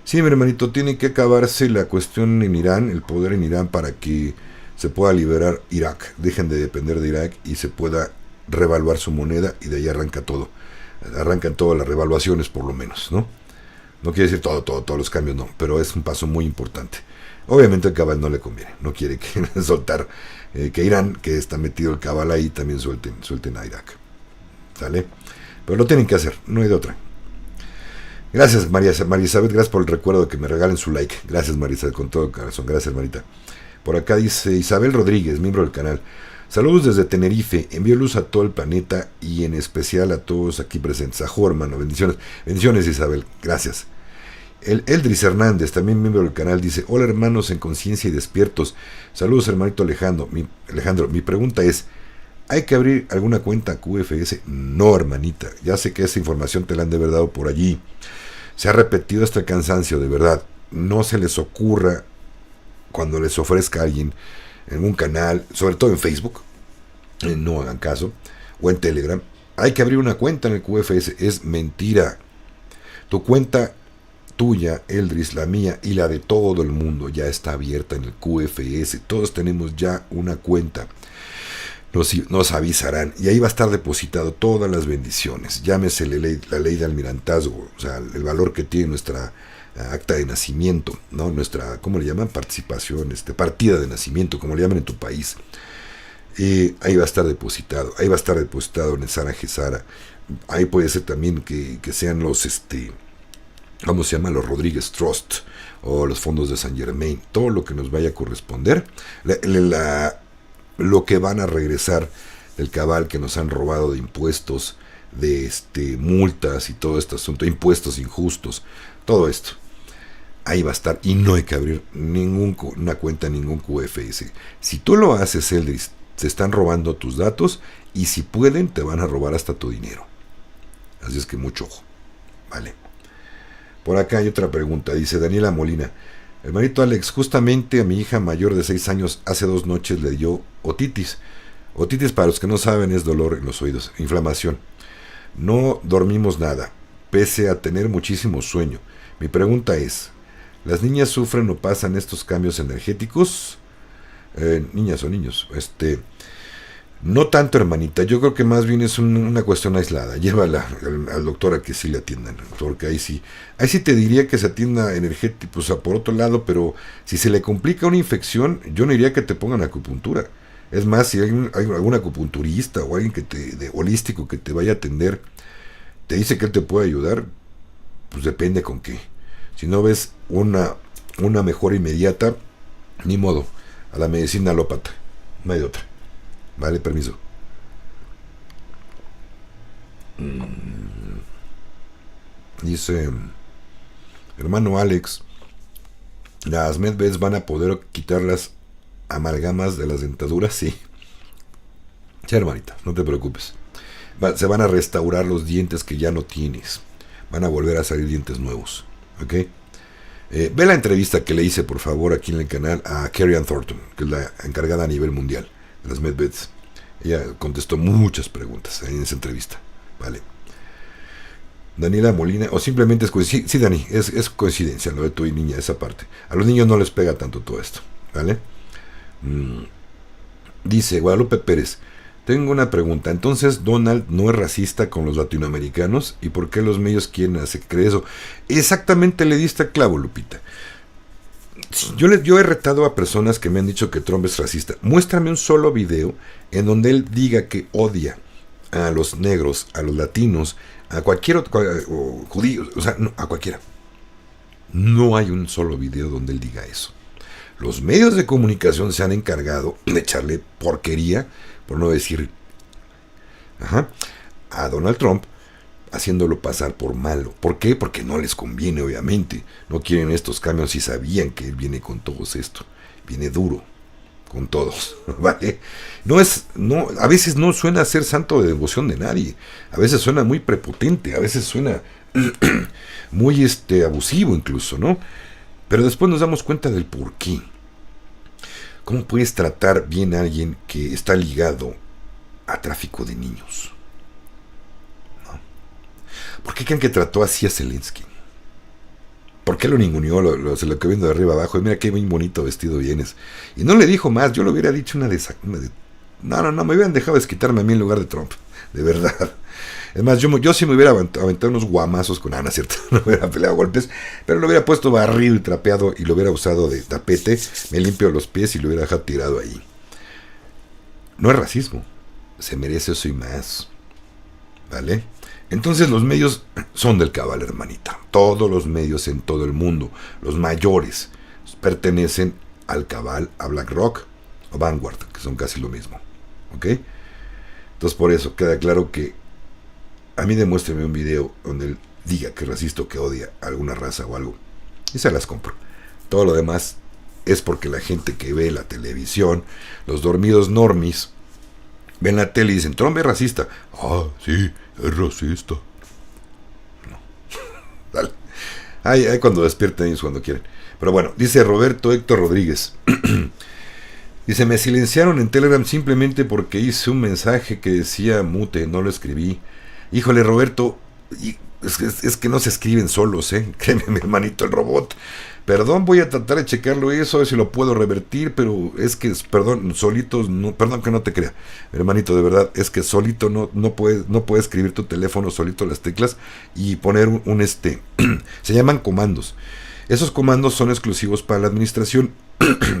Sí, mi hermanito, tiene que acabarse la cuestión en Irán, el poder en Irán, para que se pueda liberar Irak. Dejen de depender de Irak y se pueda revaluar su moneda, y de ahí arranca todo. Arrancan todas las revaluaciones, por lo menos, ¿no? No quiere decir todos los cambios, no, pero es un paso muy importante. Obviamente el cabal no le conviene, no quiere que soltar, que Irán, que está metido el cabal ahí, también suelten a Irak. ¿Sale? Pero lo tienen que hacer, no hay de otra. Gracias, María Isabel, gracias por el recuerdo de que me regalen su like. Gracias, María Isabel, con todo el corazón. Gracias, Marita. Por acá dice Isabel Rodríguez, miembro del canal. Saludos desde Tenerife, envío luz a todo el planeta y en especial a todos aquí presentes. Ajú, hermano, bendiciones. Bendiciones, Isabel, gracias. Eldris Hernández, también miembro del canal, dice: hola hermanos en conciencia y despiertos. Saludos, hermanito Alejandro. Mi pregunta es: ¿hay que abrir alguna cuenta QFS? No, hermanita, ya sé que esa información te la han de haber dado por allí. Se ha repetido hasta el cansancio, de verdad. No se les ocurra cuando les ofrezca a alguien en un canal, sobre todo en Facebook, no hagan caso, o en Telegram, hay que abrir una cuenta en el QFS. Es mentira. Tu cuenta tuya, Eldris, la mía y la de todo el mundo ya está abierta en el QFS. Todos tenemos ya una cuenta. Nos avisarán y ahí va a estar depositado todas las bendiciones. Llámese la ley de almirantazgo, o sea, el valor que tiene nuestra acta de nacimiento, ¿no? Nuestra, ¿cómo le llaman? Participación, partida de nacimiento, como le llaman en tu país. Ahí va a estar depositado. Ahí va a estar depositado en el Sara Gesara. Ahí puede ser también que sean los, ¿cómo se llama? Los Rodríguez Trust o los fondos de San Germain. Todo lo que nos vaya a corresponder. Lo que van a regresar del cabal que nos han robado de impuestos, de multas y todo este asunto, impuestos injustos, todo esto. Ahí va a estar, y no hay que abrir una cuenta en ningún QFS. Si tú lo haces, Eldris, se están robando tus datos y si pueden te van a robar hasta tu dinero. Así es que mucho ojo, ¿vale? Por acá hay otra pregunta, dice Daniela Molina: hermanito Alex, justamente a mi hija mayor de 6 años hace 2 noches le dio otitis. Otitis, para los que no saben, es dolor en los oídos, inflamación. No dormimos nada, pese a tener muchísimo sueño. Mi pregunta es: ¿las niñas sufren o pasan estos cambios energéticos? Niñas o niños, no tanto, hermanita. Yo creo que más bien es una cuestión aislada. Llévala al doctor a que sí le atiendan, porque ahí sí te diría que se atienda energético, o sea, por otro lado. Pero si se le complica una infección, yo no diría que te pongan acupuntura. Es más, si hay algún acupunturista o alguien holístico que te vaya a atender, te dice que él te puede ayudar, pues depende con qué. Si no ves una mejora inmediata, ni modo, a la medicina alópata, no hay de otra. Vale, permiso. Dice, hermano Alex, las medbeds van a poder quitar las amalgamas de las dentaduras, sí. Sí, hermanita, no te preocupes. Se van a restaurar los dientes que ya no tienes. Van a volver a salir dientes nuevos. ¿Ok? Ve la entrevista que le hice, por favor, aquí en el canal a Carrie Ann Thornton, que es la encargada a nivel mundial de las medbeds. Ella contestó muchas preguntas en esa entrevista. Vale. Daniela Molina, o simplemente es coincidencia. Sí, Dani, es coincidencia lo de tu niña, esa parte. A los niños no les pega tanto todo esto. ¿Vale? Dice Guadalupe Pérez, tengo una pregunta. Entonces, ¿Donald no es racista con los latinoamericanos? ¿Y por qué los medios quieren hacer creer eso? Exactamente le diste a clavo, Lupita. Yo he retado a personas que me han dicho que Trump es racista. Muéstrame un solo video en donde él diga que odia a los negros, a los latinos, a cualquier otro, judíos, o sea, no, a cualquiera. No hay un solo video donde él diga eso. Los medios de comunicación se han encargado de echarle porquería, por no decir, a Donald Trump, haciéndolo pasar por malo. ¿Por qué? Porque no les conviene, obviamente. No quieren estos cambios y sabían que él viene con todos esto. Viene duro con todos, ¿vale? A veces no suena a ser santo de devoción de nadie. A veces suena muy prepotente, a veces suena muy abusivo incluso, ¿no? Pero después nos damos cuenta del por qué. ¿Cómo puedes tratar bien a alguien que está ligado a tráfico de niños? ¿No? ¿Por qué creen que trató así a Zelensky? ¿Por qué lo ninguneó? Se lo quedó viendo de arriba abajo. Y mira qué bien bonito vestido vienes. Y no le dijo más. Yo le hubiera dicho una de esas. No, me hubieran dejado desquitarme a mí en lugar de Trump. De verdad. Es más, yo sí me hubiera aventado unos guamazos con Ana, ¿cierto? No hubiera peleado a golpes, pero lo hubiera puesto barrido y trapeado y lo hubiera usado de tapete, me limpio los pies y lo hubiera dejado tirado ahí. No es racismo, se merece eso y más, ¿vale? Entonces los medios son del cabal, hermanita. Todos los medios en todo el mundo, los mayores, pertenecen al cabal, a BlackRock o Vanguard, que son casi lo mismo, ¿ok? Entonces por eso queda claro que a mí demuéstreme un video donde él diga que es racista o que odia a alguna raza o algo. Y se las compro. Todo lo demás es porque la gente que ve la televisión, los dormidos normis, ven la tele y dicen, Trump es racista. Ah, sí, es racista. No. Dale. Ahí cuando despierten ellos cuando quieren. Pero bueno, dice Roberto Héctor Rodríguez. Dice, me silenciaron en Telegram simplemente porque hice un mensaje que decía mute, no lo escribí. Híjole, Roberto, es que no se escriben solos, créeme, mi hermanito, el robot. Perdón, voy a tratar de checarlo eso, a ver si lo puedo revertir, pero es que, perdón que no te crea, hermanito, de verdad, es que solito no puede escribir tu teléfono solito las teclas y poner se llaman comandos. Esos comandos son exclusivos para la administración,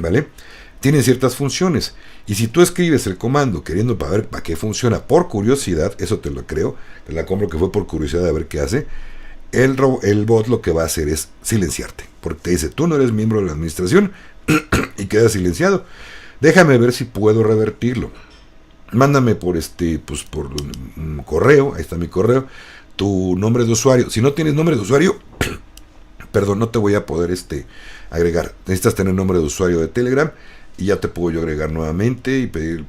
¿vale? Tienen ciertas funciones, y si tú escribes el comando queriendo para ver para qué funciona por curiosidad, eso te lo creo, te la compro que fue por curiosidad de ver qué hace, el bot lo que va a hacer es silenciarte, porque te dice, tú no eres miembro de la administración, y quedas silenciado. Déjame ver si puedo revertirlo. Mándame por por un correo, ahí está mi correo, tu nombre de usuario. Si no tienes nombre de usuario, perdón, no te voy a poder agregar. Necesitas tener nombre de usuario de Telegram y ya te puedo yo agregar nuevamente y pedir,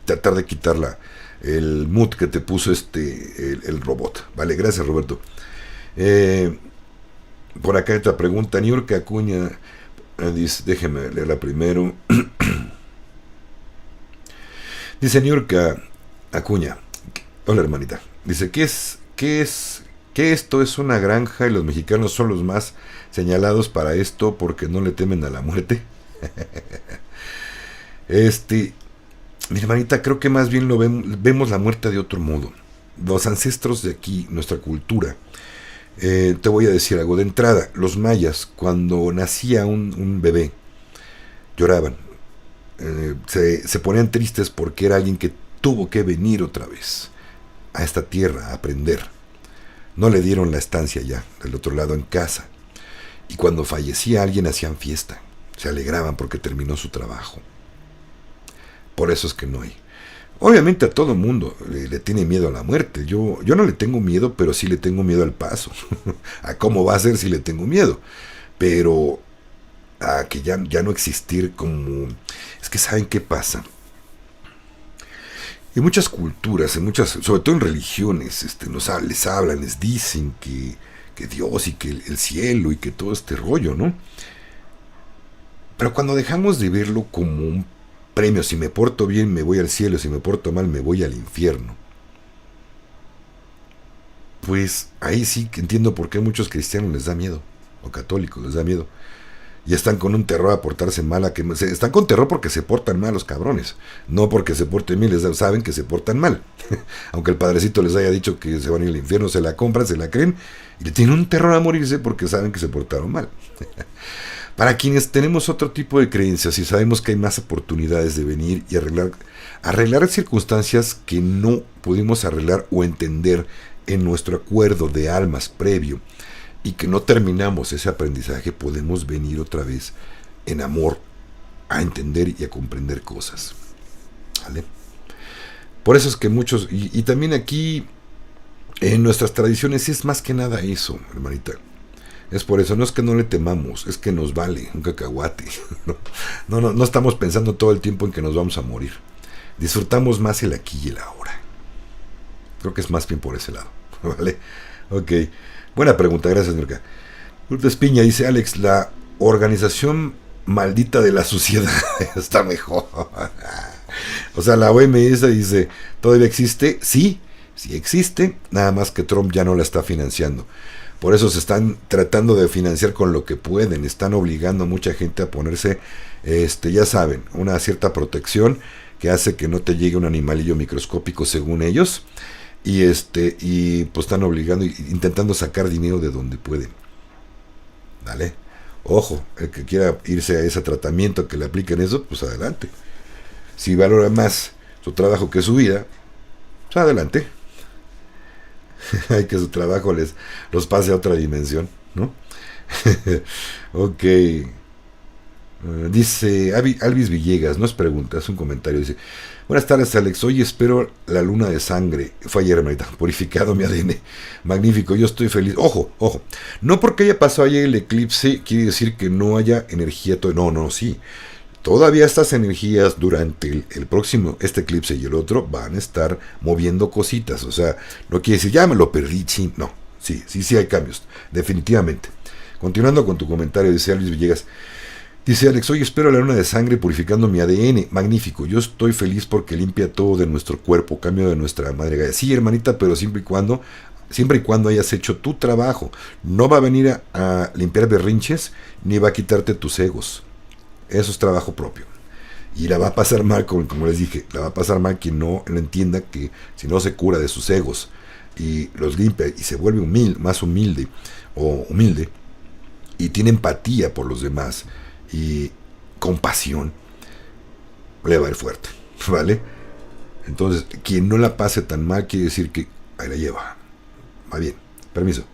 tratar de quitar el mood que te puso el robot. Vale, gracias, Roberto. Por acá hay otra pregunta. Niurka Acuña dice, déjeme leerla primero. Dice Niurka Acuña, hola hermanita, dice, ¿qué esto es una granja y los mexicanos son los más señalados para esto porque no le temen a la muerte? Mi hermanita, creo que más bien vemos la muerte de otro modo. Los ancestros de aquí, nuestra cultura, te voy a decir algo de entrada. Los mayas, cuando nacía un bebé, lloraban, se ponían tristes porque era alguien que tuvo que venir otra vez a esta tierra a aprender. No le dieron la estancia ya del otro lado en casa. Y cuando fallecía alguien hacían fiesta, se alegraban porque terminó su trabajo. Por eso es que no hay. Obviamente a todo mundo le tiene miedo a la muerte. Yo no le tengo miedo, pero sí le tengo miedo al paso. A cómo va a ser si le tengo miedo. Pero a que ya no existir como... Es que ¿saben qué pasa? En muchas culturas, sobre todo en religiones, les hablan, les dicen que Dios y que el cielo y que todo este rollo, ¿no? Pero cuando dejamos de verlo como un premio, si me porto bien me voy al cielo, si me porto mal me voy al infierno, pues ahí sí que entiendo por qué a muchos cristianos les da miedo, o católicos les da miedo, y están con un terror a portarse mal, están con terror porque se portan mal los cabrones, no porque se porten bien, saben que se portan mal, aunque el padrecito les haya dicho que se van a ir al infierno, se la compran, se la creen, y le tienen un terror a morirse porque saben que se portaron mal. Para quienes tenemos otro tipo de creencias y sabemos que hay más oportunidades de venir y arreglar circunstancias que no pudimos arreglar o entender en nuestro acuerdo de almas previo, y que no terminamos ese aprendizaje, podemos venir otra vez en amor a entender y a comprender cosas. ¿Vale? Por eso es que muchos, y también aquí en nuestras tradiciones es más que nada eso, hermanita. Es por eso, no es que no le temamos, es que nos vale un cacahuate. No estamos pensando todo el tiempo en que nos vamos a morir. Disfrutamos más el aquí y el ahora. Creo que es más bien por ese lado. ¿Vale? Ok. Buena pregunta, gracias, Nurka. Lourdes Piña dice, Alex, la organización maldita de la sociedad está mejor. O sea, la OMS dice, ¿todavía existe? Sí existe, nada más que Trump ya no la está financiando. Por eso se están tratando de financiar con lo que pueden. Están obligando a mucha gente a ponerse, ya saben, una cierta protección que hace que no te llegue un animalillo microscópico según ellos. Y pues están obligando, intentando sacar dinero de donde pueden. ¿Vale? Ojo, el que quiera irse a ese tratamiento, que le apliquen eso, pues adelante. Si valora más su trabajo que su vida, pues adelante. Hay que su trabajo los pase a otra dimensión, ¿no? Ok. Dice Alvis Villegas, no es pregunta, es un comentario. Dice, buenas tardes, Alex, hoy espero la luna de sangre. Fue ayer, hermanita, purificado mi ADN. Magnífico, yo estoy feliz. Ojo, no porque haya pasado ayer el eclipse quiere decir que no haya energía. No, sí. Todavía estas energías durante el próximo, este eclipse y el otro, van a estar moviendo cositas. O sea, no quiere decir, ya me lo perdí, sí. No, sí hay cambios, definitivamente. Continuando con tu comentario, dice Alvis Villegas. Dice Alex, hoy espero la luna de sangre purificando mi ADN. Magnífico, yo estoy feliz porque limpia todo de nuestro cuerpo, cambio de nuestra madre Gaia. Sí, hermanita, pero siempre y cuando hayas hecho tu trabajo. No va a venir a limpiar berrinches, ni va a quitarte tus egos. Eso es trabajo propio. Y la va a pasar mal, como les dije, la va a pasar mal quien no lo entienda, que si no se cura de sus egos y los limpia y se vuelve más humilde o humilde y tiene empatía por los demás y compasión, le va a ir fuerte, ¿vale? Entonces, quien no la pase tan mal quiere decir que ahí la lleva. Va bien, permiso.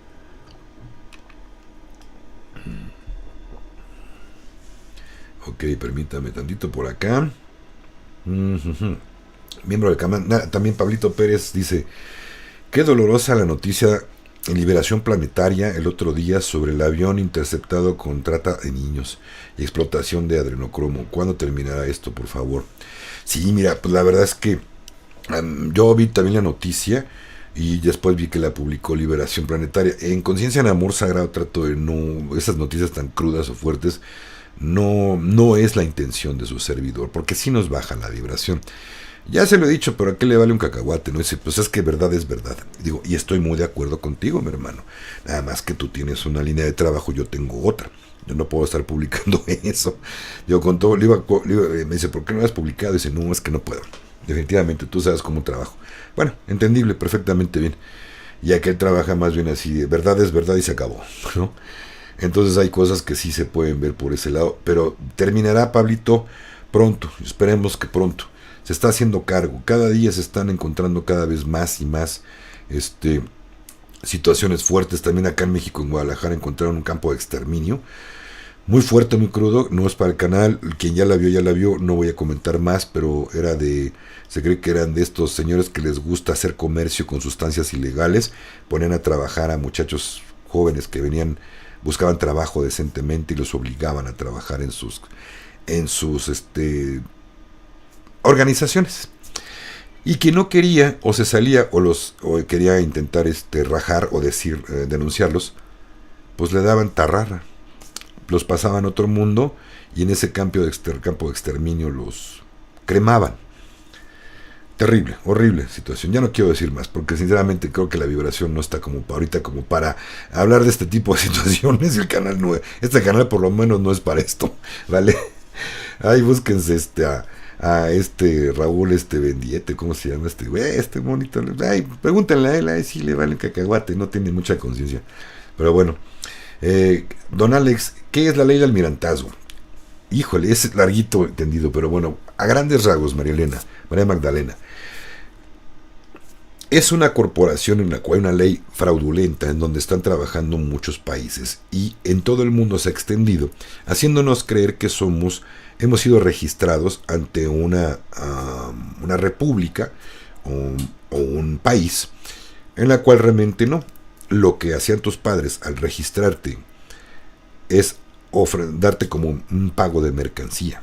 Ok, permítame tantito por acá. Miembro del canal, también Pablito Pérez dice, qué dolorosa la noticia en Liberación Planetaria el otro día sobre el avión interceptado con trata de niños y explotación de adrenocromo. ¿Cuándo terminará esto, por favor? Sí, mira, pues la verdad es que yo vi también la noticia y después vi que la publicó Liberación Planetaria. En Conciencia en Amor Sagrado trato de no, esas noticias tan crudas o fuertes, no es la intención de su servidor, porque sí nos baja la vibración. Ya se lo he dicho, pero ¿a qué le vale un cacahuate? No dice, pues es que verdad es verdad. Digo, y estoy muy de acuerdo contigo, mi hermano. Nada más que tú tienes una línea de trabajo, yo tengo otra. Yo no puedo estar publicando eso. Yo con todo, me dice, ¿por qué no has publicado? Dice, no, es que no puedo. Definitivamente, tú sabes cómo trabajo. Bueno, entendible, perfectamente bien. Ya que él trabaja más bien así, de verdad es verdad y se acabó, ¿no? Entonces hay cosas que sí se pueden ver por ese lado. Pero terminará, Pablito, pronto. Esperemos que pronto. Se está haciendo cargo. Cada día se están encontrando cada vez más y más situaciones fuertes. También acá en México, en Guadalajara, encontraron un campo de exterminio muy fuerte, muy crudo. No es para el canal, quien ya la vio, no voy a comentar más, pero se cree que eran de estos señores que les gusta hacer comercio con sustancias ilegales. Ponían a trabajar a muchachos jóvenes que buscaban trabajo decentemente y los obligaban a trabajar en sus organizaciones. Y quien no quería o se salía o quería intentar rajar o denunciarlos, pues le daban tarrara, los pasaban a otro mundo y en ese campo de exterminio los cremaban. Terrible, horrible situación. Ya no quiero decir más, porque sinceramente creo que la vibración no está como ahorita como para hablar de este tipo de situaciones. Este canal por lo menos no es para esto, ¿vale? Ahí búsquense a Raúl Bendiete, ¿cómo se llama este güey? Bonito. Ay, pregúntenle a él, ahí sí le vale el cacahuate, no tiene mucha conciencia. Pero bueno, don Alex, ¿qué es la ley del almirantazgo? Híjole, es larguito entendido, pero bueno, a grandes rasgos, María Magdalena. Es una corporación en la cual hay una ley fraudulenta en donde están trabajando muchos países y en todo el mundo se ha extendido, haciéndonos creer que hemos sido registrados ante una república o un país, en la cual realmente no. Lo que hacían tus padres al registrarte es darte como un pago de mercancía.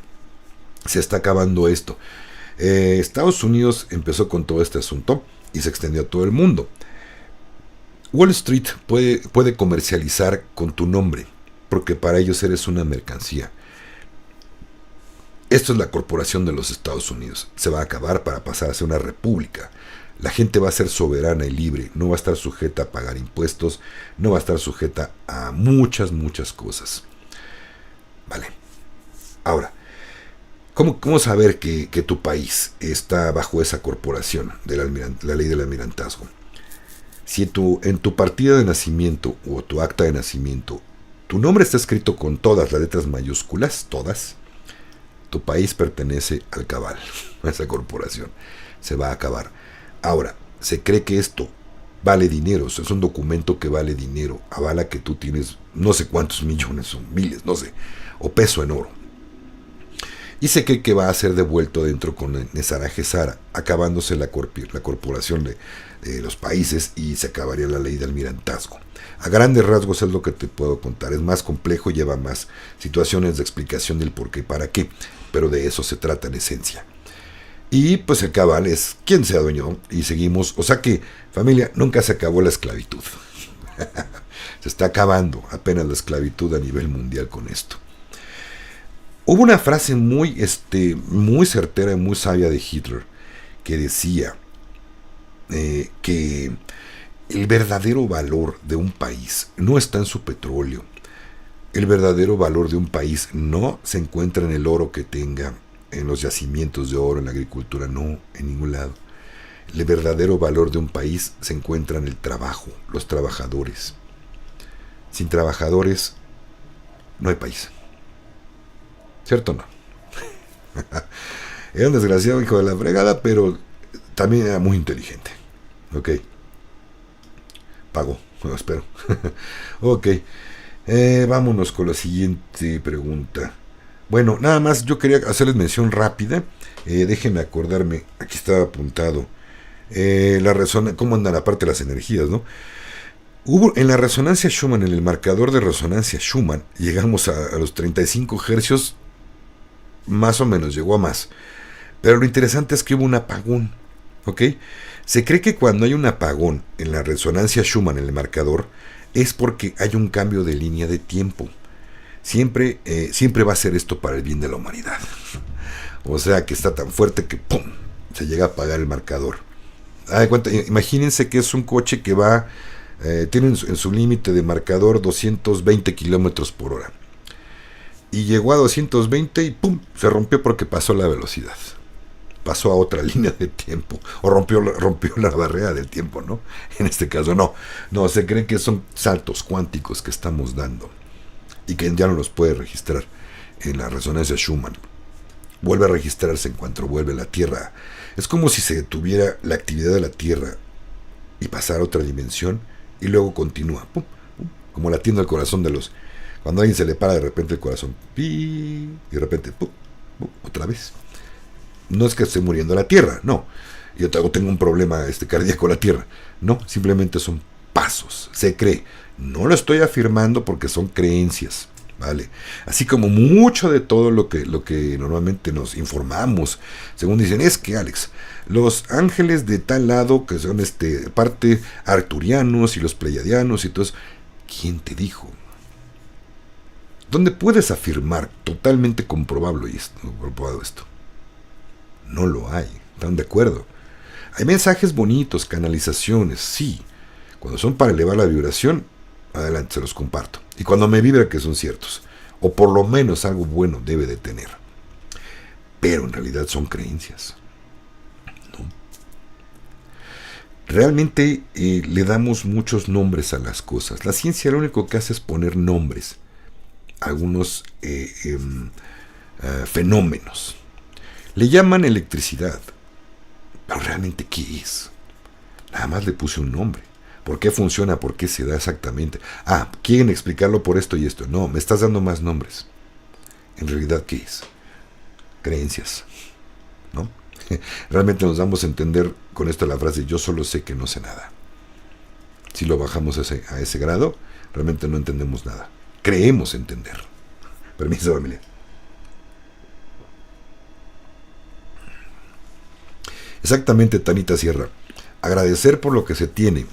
Se está acabando esto. Estados Unidos empezó con todo este asunto y se extendió a todo el mundo. Wall Street puede comercializar con tu nombre, porque para ellos eres una mercancía. Esto es la corporación de los Estados Unidos. Se va a acabar para pasar a ser una república. La gente va a ser soberana y libre, no va a estar sujeta a pagar impuestos, no va a estar sujeta a muchas cosas. Vale. Ahora, ¿cómo saber que tu país está bajo esa corporación de la ley del almirantazgo? Si en tu partida de nacimiento o tu acta de nacimiento, tu nombre está escrito con todas las letras mayúsculas, todas, tu país pertenece al cabal, a esa corporación. Se va a acabar. Ahora, se cree que esto vale dinero, o sea, es un documento que vale dinero, avala que tú tienes no sé cuántos millones o miles, no sé, o peso en oro. Y se cree que va a ser devuelto dentro con Nesara Gesara, acabándose la corporación de los países y se acabaría la ley de almirantazgo. A grandes rasgos es lo que te puedo contar, es más complejo, lleva más situaciones de explicación del por qué y para qué, pero de eso se trata en esencia. Y pues el cabal es quien se adueñó y seguimos, o sea que familia, nunca se acabó la esclavitud. Se está acabando apenas la esclavitud a nivel mundial con esto. Hubo una frase muy certera y muy sabia de Hitler que decía que el verdadero valor de un país no está en su petróleo. El verdadero valor de un país no se encuentra en el oro que tenga, en los yacimientos de oro, en la agricultura, no, en ningún lado. El verdadero valor de un país se encuentra en el trabajo, los trabajadores. Sin trabajadores no hay país. ¿Cierto o no? Era un desgraciado hijo de la fregada, pero también era muy inteligente. Ok. Pagó, bueno, espero. Ok. Vámonos con la siguiente pregunta. Bueno, nada más yo quería hacerles mención rápida. Déjenme acordarme, aquí estaba apuntado. ¿Cómo andan aparte las energías, no? Hubo en la resonancia Schumann, en el marcador de resonancia Schumann, llegamos a los 35 hercios, más o menos, llegó a más. Pero lo interesante es que hubo un apagón, ¿ok? Se cree que cuando hay un apagón en la resonancia Schumann, en el marcador, es porque hay un cambio de línea de tiempo. Siempre va a ser esto para el bien de la humanidad. O sea que está tan fuerte que ¡pum! Se llega a apagar el marcador. Imagínense que es un coche que tiene en su límite de marcador 220 kilómetros por hora. Y llegó a 220 y ¡pum! Se rompió porque pasó la velocidad. Pasó a otra línea de tiempo. O rompió la barrera del tiempo, ¿no? En este caso no. No, se cree que son saltos cuánticos que estamos dando. Y que ya no los puede registrar en la resonancia Schumann. Vuelve a registrarse en cuanto vuelve la Tierra. Es como si se detuviera la actividad de la Tierra y pasara a otra dimensión y luego continúa, pum, pum, como latiendo el corazón de los... Cuando a alguien se le para de repente el corazón, pi, y de repente, pum, pum, otra vez. No es que esté muriendo la Tierra, no. Yo tengo un problema cardíaco con la Tierra. No, simplemente son pasos, se cree. No lo estoy afirmando porque son creencias, ¿vale? Así como mucho de todo lo que normalmente nos informamos, según dicen, es que Alex, los ángeles de tal lado, que son parte arturianos y los pleiadianos y todo eso, ¿quién te dijo? ¿Dónde puedes afirmar totalmente comprobado esto? No lo hay, ¿están de acuerdo? Hay mensajes bonitos, canalizaciones, sí. Cuando son para elevar la vibración, adelante, se los comparto. Y cuando me vibra que son ciertos, o por lo menos algo bueno debe de tener. Pero en realidad son creencias, ¿no? Realmente le damos muchos nombres a las cosas. La ciencia lo único que hace es poner nombres a algunos fenómenos. Le llaman electricidad. Pero realmente, ¿qué es? Nada más le puse un nombre. ¿Por qué funciona? ¿Por qué se da exactamente? Ah, quieren explicarlo por esto y esto. No, me estás dando más nombres. En realidad, ¿qué es? Creencias, ¿no? Realmente nos damos a entender con esto la frase, yo solo sé que no sé nada. Si lo bajamos a ese grado, realmente no entendemos nada. Creemos entender. Permiso, familia. Exactamente, Tanita Sierra. Agradecer por lo que se tiene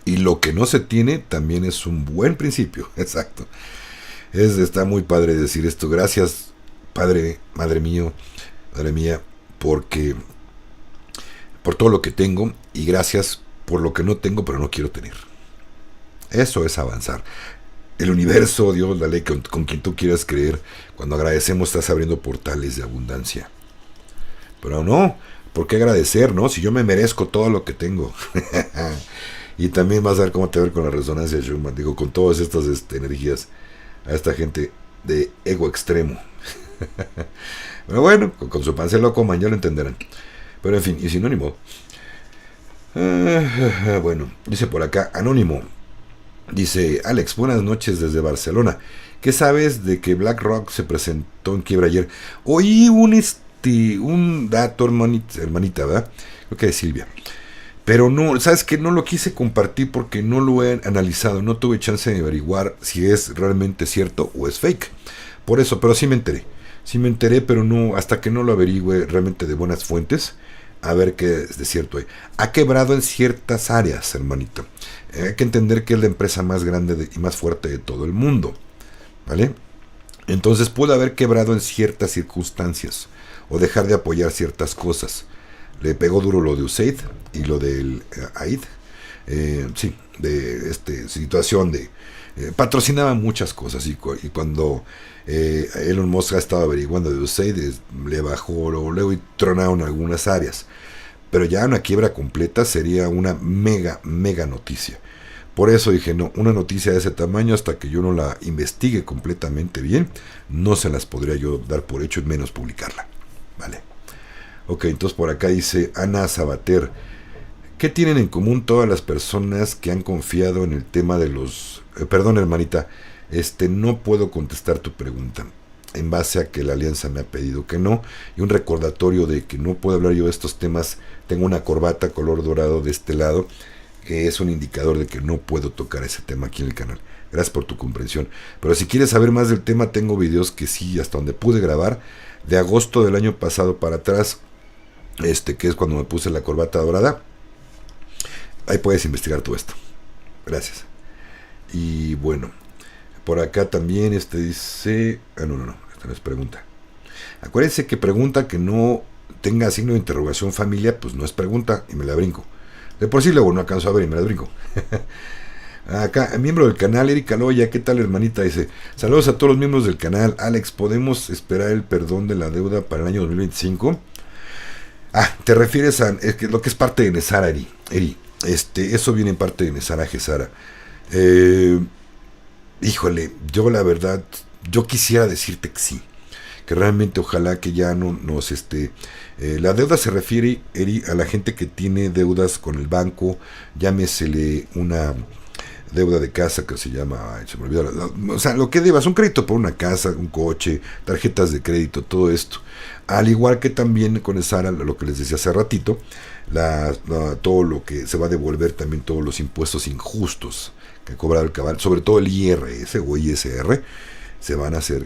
y lo que no se tiene también es un buen principio. Exacto. Está muy padre decir esto. Gracias, Padre, Madre mío, Madre mía, por todo lo que tengo, y gracias por lo que no tengo pero no quiero tener. Eso es avanzar. El universo, Dios, la ley, con quien tú quieras creer, cuando agradecemos estás abriendo portales de abundancia. Pero no, ¿por qué agradecer, no? Si yo me merezco todo lo que tengo. Y también vas a ver cómo te va a ver con la resonancia Schumann, digo, con todas estas energías, a esta gente de ego extremo. Pero bueno, con su pan se lo coman, ya lo entenderán. Pero en fin, y sin ánimo. Bueno, dice por acá, Anónimo. Dice, Alex, buenas noches desde Barcelona. ¿Qué sabes de que BlackRock se presentó en quiebra ayer? Oí un dato, hermanita, ¿verdad? Creo que es Silvia. Pero no, ¿sabes qué? No lo quise compartir porque no lo he analizado. No tuve chance de averiguar si es realmente cierto o es fake. Por eso, pero sí me enteré. Sí me enteré, pero no, hasta que no lo averigüe realmente de buenas fuentes, a ver qué es de cierto. Ha quebrado en ciertas áreas, hermanito. Hay que entender que es la empresa más grande y más fuerte de todo el mundo, ¿vale? Entonces puede haber quebrado en ciertas circunstancias o dejar de apoyar ciertas cosas. Le pegó duro lo de USAID y lo del AID. Sí, de situación de... patrocinaba muchas cosas y cuando Elon Musk ha estado averiguando de USAID, le bajó luego y tronaron algunas áreas. Pero ya una quiebra completa sería una mega noticia. Por eso dije, no, una noticia de ese tamaño, hasta que yo no la investigue completamente bien, no se las podría yo dar por hecho y menos publicarla. Vale. Ok, entonces por acá dice Ana Sabater. ¿Qué tienen en común todas las personas que han confiado en el tema de los... perdón, hermanita, no puedo contestar tu pregunta, en base a que la alianza me ha pedido que no, y un recordatorio de que no puedo hablar yo de estos temas. Tengo una corbata color dorado de este lado, que es un indicador de que no puedo tocar ese tema aquí en el canal. Gracias por tu comprensión. Pero si quieres saber más del tema, tengo videos que sí, hasta donde pude grabar, de agosto del año pasado para atrás, que es cuando me puse la corbata dorada. Ahí puedes investigar todo esto. Gracias. Y bueno, por acá también dice... no, esta no es pregunta. Acuérdense que pregunta que no tenga signo de interrogación familia, pues no es pregunta y me la brinco. De por sí luego no alcanzo a ver y me la brinco. Acá, miembro del canal, Erika Loya, ¿qué tal, hermanita? Dice, saludos a todos los miembros del canal. Alex, ¿podemos esperar el perdón de la deuda para el año 2025? Te refieres a lo que es parte de Nesara, Eri. Eso viene en parte de Nesara Gesara. Híjole, yo la verdad, yo quisiera decirte que sí, que realmente ojalá que ya no nos la deuda se refiere, Eri, a la gente que tiene deudas con el banco, llámesele una deuda de casa que se llama, ay, se me olvidó, o sea, lo que debas, un crédito por una casa, un coche, tarjetas de crédito, todo esto. Al igual que también con esa, lo que les decía hace ratito, todo lo que se va a devolver, también todos los impuestos injustos que ha cobrado el cabal, sobre todo el IRS o ISR,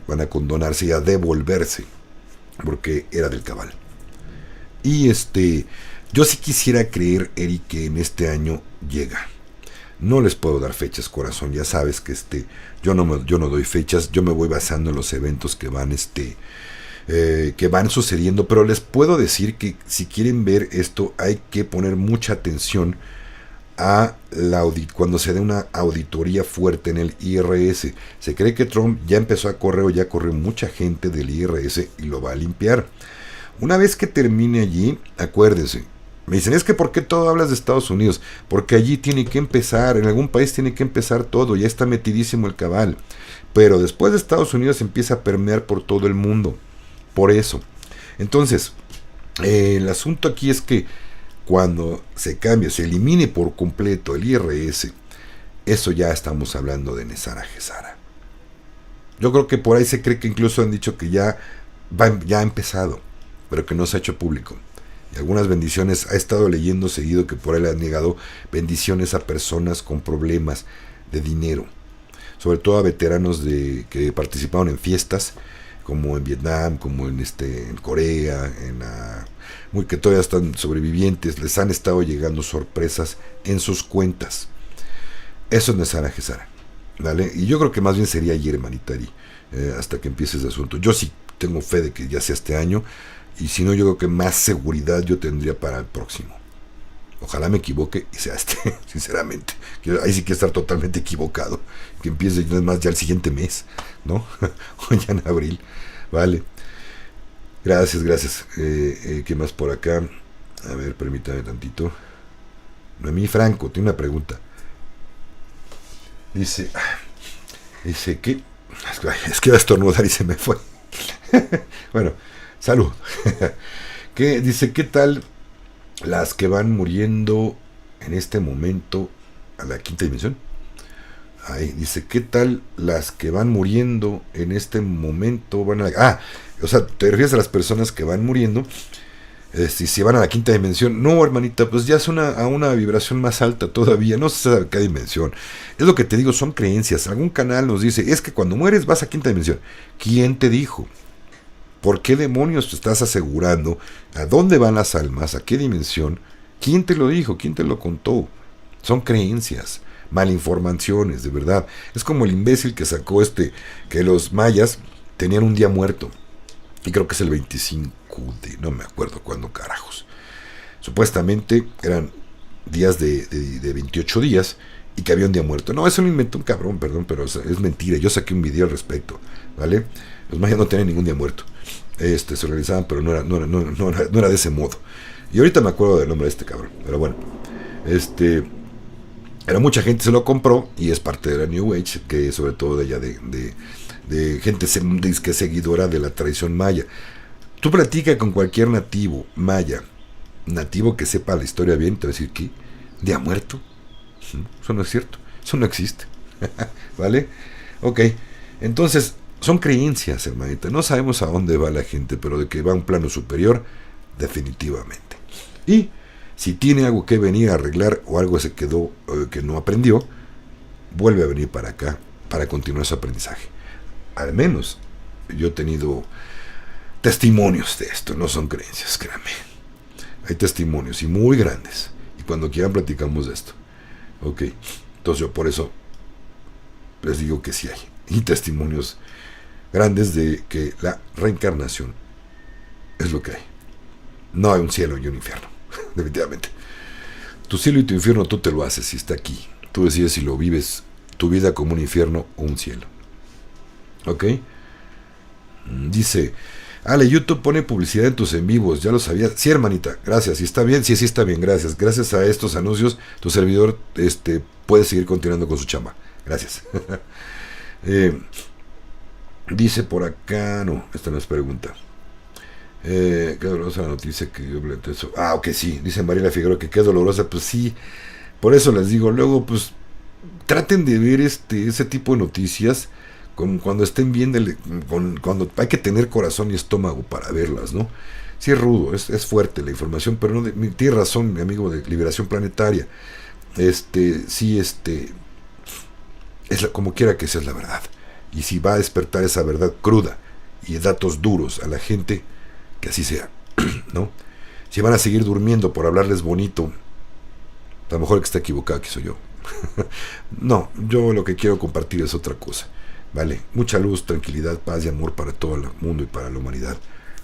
van a condonarse y a devolverse, porque era del cabal. Y yo sí quisiera creer, Eric, que en este año llega. No les puedo dar fechas, corazón. Ya sabes que yo no doy fechas. Yo me voy basando en los eventos que van sucediendo. Pero les puedo decir que si quieren ver esto, hay que poner mucha atención a cuando se dé una auditoría fuerte en el IRS. Se cree que Trump ya empezó a correr, o ya corrió mucha gente del IRS y lo va a limpiar. Una vez que termine allí, acuérdense. Me dicen, es que ¿por qué todo hablas de Estados Unidos? Porque allí tiene que empezar, en algún país tiene que empezar todo, ya está metidísimo el cabal. Pero después de Estados Unidos empieza a permear por todo el mundo. Por eso. Entonces, el asunto aquí es que cuando se cambie, se elimine por completo el IRS, eso ya estamos hablando de Nesara Gesara. Yo creo que por ahí se cree que incluso han dicho que ya ha empezado, pero que no se ha hecho público. Y algunas bendiciones, ha estado leyendo seguido que por ahí le han negado bendiciones a personas con problemas de dinero, sobre todo a veteranos que participaron en fiestas, como en Vietnam, como en Corea, que todavía están sobrevivientes, les han estado llegando sorpresas en sus cuentas. Eso es Nesara Gesara, ¿vale? Y yo creo que más bien sería ayer, Manitari, hasta que empiece ese asunto. Yo sí tengo fe de que ya sea este año. Y si no, yo creo que más seguridad yo tendría para el próximo. Ojalá me equivoque y sea sinceramente. Ahí sí que estar totalmente equivocado. Que empiece más ya el siguiente mes, ¿no? O ya en abril. Vale. Gracias. ¿Qué más por acá? A ver, permítame tantito. Noemí Franco tiene una pregunta. Dice que... Es que iba a estornudar y se me fue. Bueno, salud. Dice, ¿qué tal las que van muriendo en este momento a la quinta dimensión? Ahí dice, ¿qué tal las que van muriendo en este momento van a o sea, te refieres a las personas que van muriendo si van a la quinta dimensión? No, hermanita, pues ya es a una vibración más alta todavía, no se sabe qué dimensión. Es lo que te digo, son creencias. Algún canal nos dice, es que cuando mueres vas a quinta dimensión. ¿Quién te dijo? ¿Por qué demonios te estás asegurando? ¿A dónde van las almas? ¿A qué dimensión? ¿Quién te lo dijo? ¿Quién te lo contó? Son creencias, malinformaciones, de verdad. Es como el imbécil que sacó que los mayas tenían un día muerto. Y creo que es el 25 no me acuerdo cuándo carajos. Supuestamente eran días de 28 días y que había un día muerto. No, eso lo inventó un cabrón, perdón, pero es mentira. Yo saqué un video al respecto, ¿vale? Los mayas no tenían ningún día muerto. Se organizaban, pero no era de ese modo. Y ahorita me acuerdo del nombre de este cabrón. Pero bueno, era mucha gente se lo compró y es parte de la New Age, que sobre todo de allá de gente que seguidora de la tradición maya. Tú platicas con cualquier nativo maya, nativo que sepa la historia bien, te va a decir que día muerto. Eso no es cierto, eso no existe. ¿Vale? Ok, entonces son creencias, hermanita. No sabemos a dónde va la gente, pero de que va a un plano superior, definitivamente. Y si tiene algo que venir a arreglar o algo se quedó que no aprendió, vuelve a venir para acá para continuar su aprendizaje. Al menos yo he tenido testimonios de esto, no son creencias, créanme. Hay testimonios y muy grandes. Y cuando quieran platicamos de esto. Ok, entonces yo por eso les digo que sí hay. Y testimonios grandes de que la reencarnación es lo que hay. No hay un cielo y un infierno, definitivamente. Tu cielo y tu infierno tú te lo haces si está aquí. Tú decides si lo vives tu vida como un infierno o un cielo. ¿Ok? Dice, Ale, YouTube pone publicidad en tus en vivos, ya lo sabía. Sí, hermanita, gracias. Si está bien, sí está bien, gracias. Gracias a estos anuncios, tu servidor puede seguir continuando con su chamba. Gracias. Dice por acá, no, esta no es pregunta. Qué dolorosa la noticia que yo planteé eso. Ok, sí, dice Mariela Figueroa que qué dolorosa, pues sí, por eso les digo, luego pues traten de ver ese tipo de noticias cuando estén bien, cuando hay que tener corazón y estómago para verlas, ¿no? Sí es rudo, es fuerte la información, pero no, tiene razón mi amigo de Liberación Planetaria. Sí, como quiera que sea, es la verdad. Y si va a despertar esa verdad cruda y datos duros a la gente, que así sea, ¿no? Si van a seguir durmiendo por hablarles bonito, a lo mejor el que está equivocado aquí soy yo. No, yo lo que quiero compartir es otra cosa, ¿vale? Mucha luz, tranquilidad, paz y amor para todo el mundo y para la humanidad.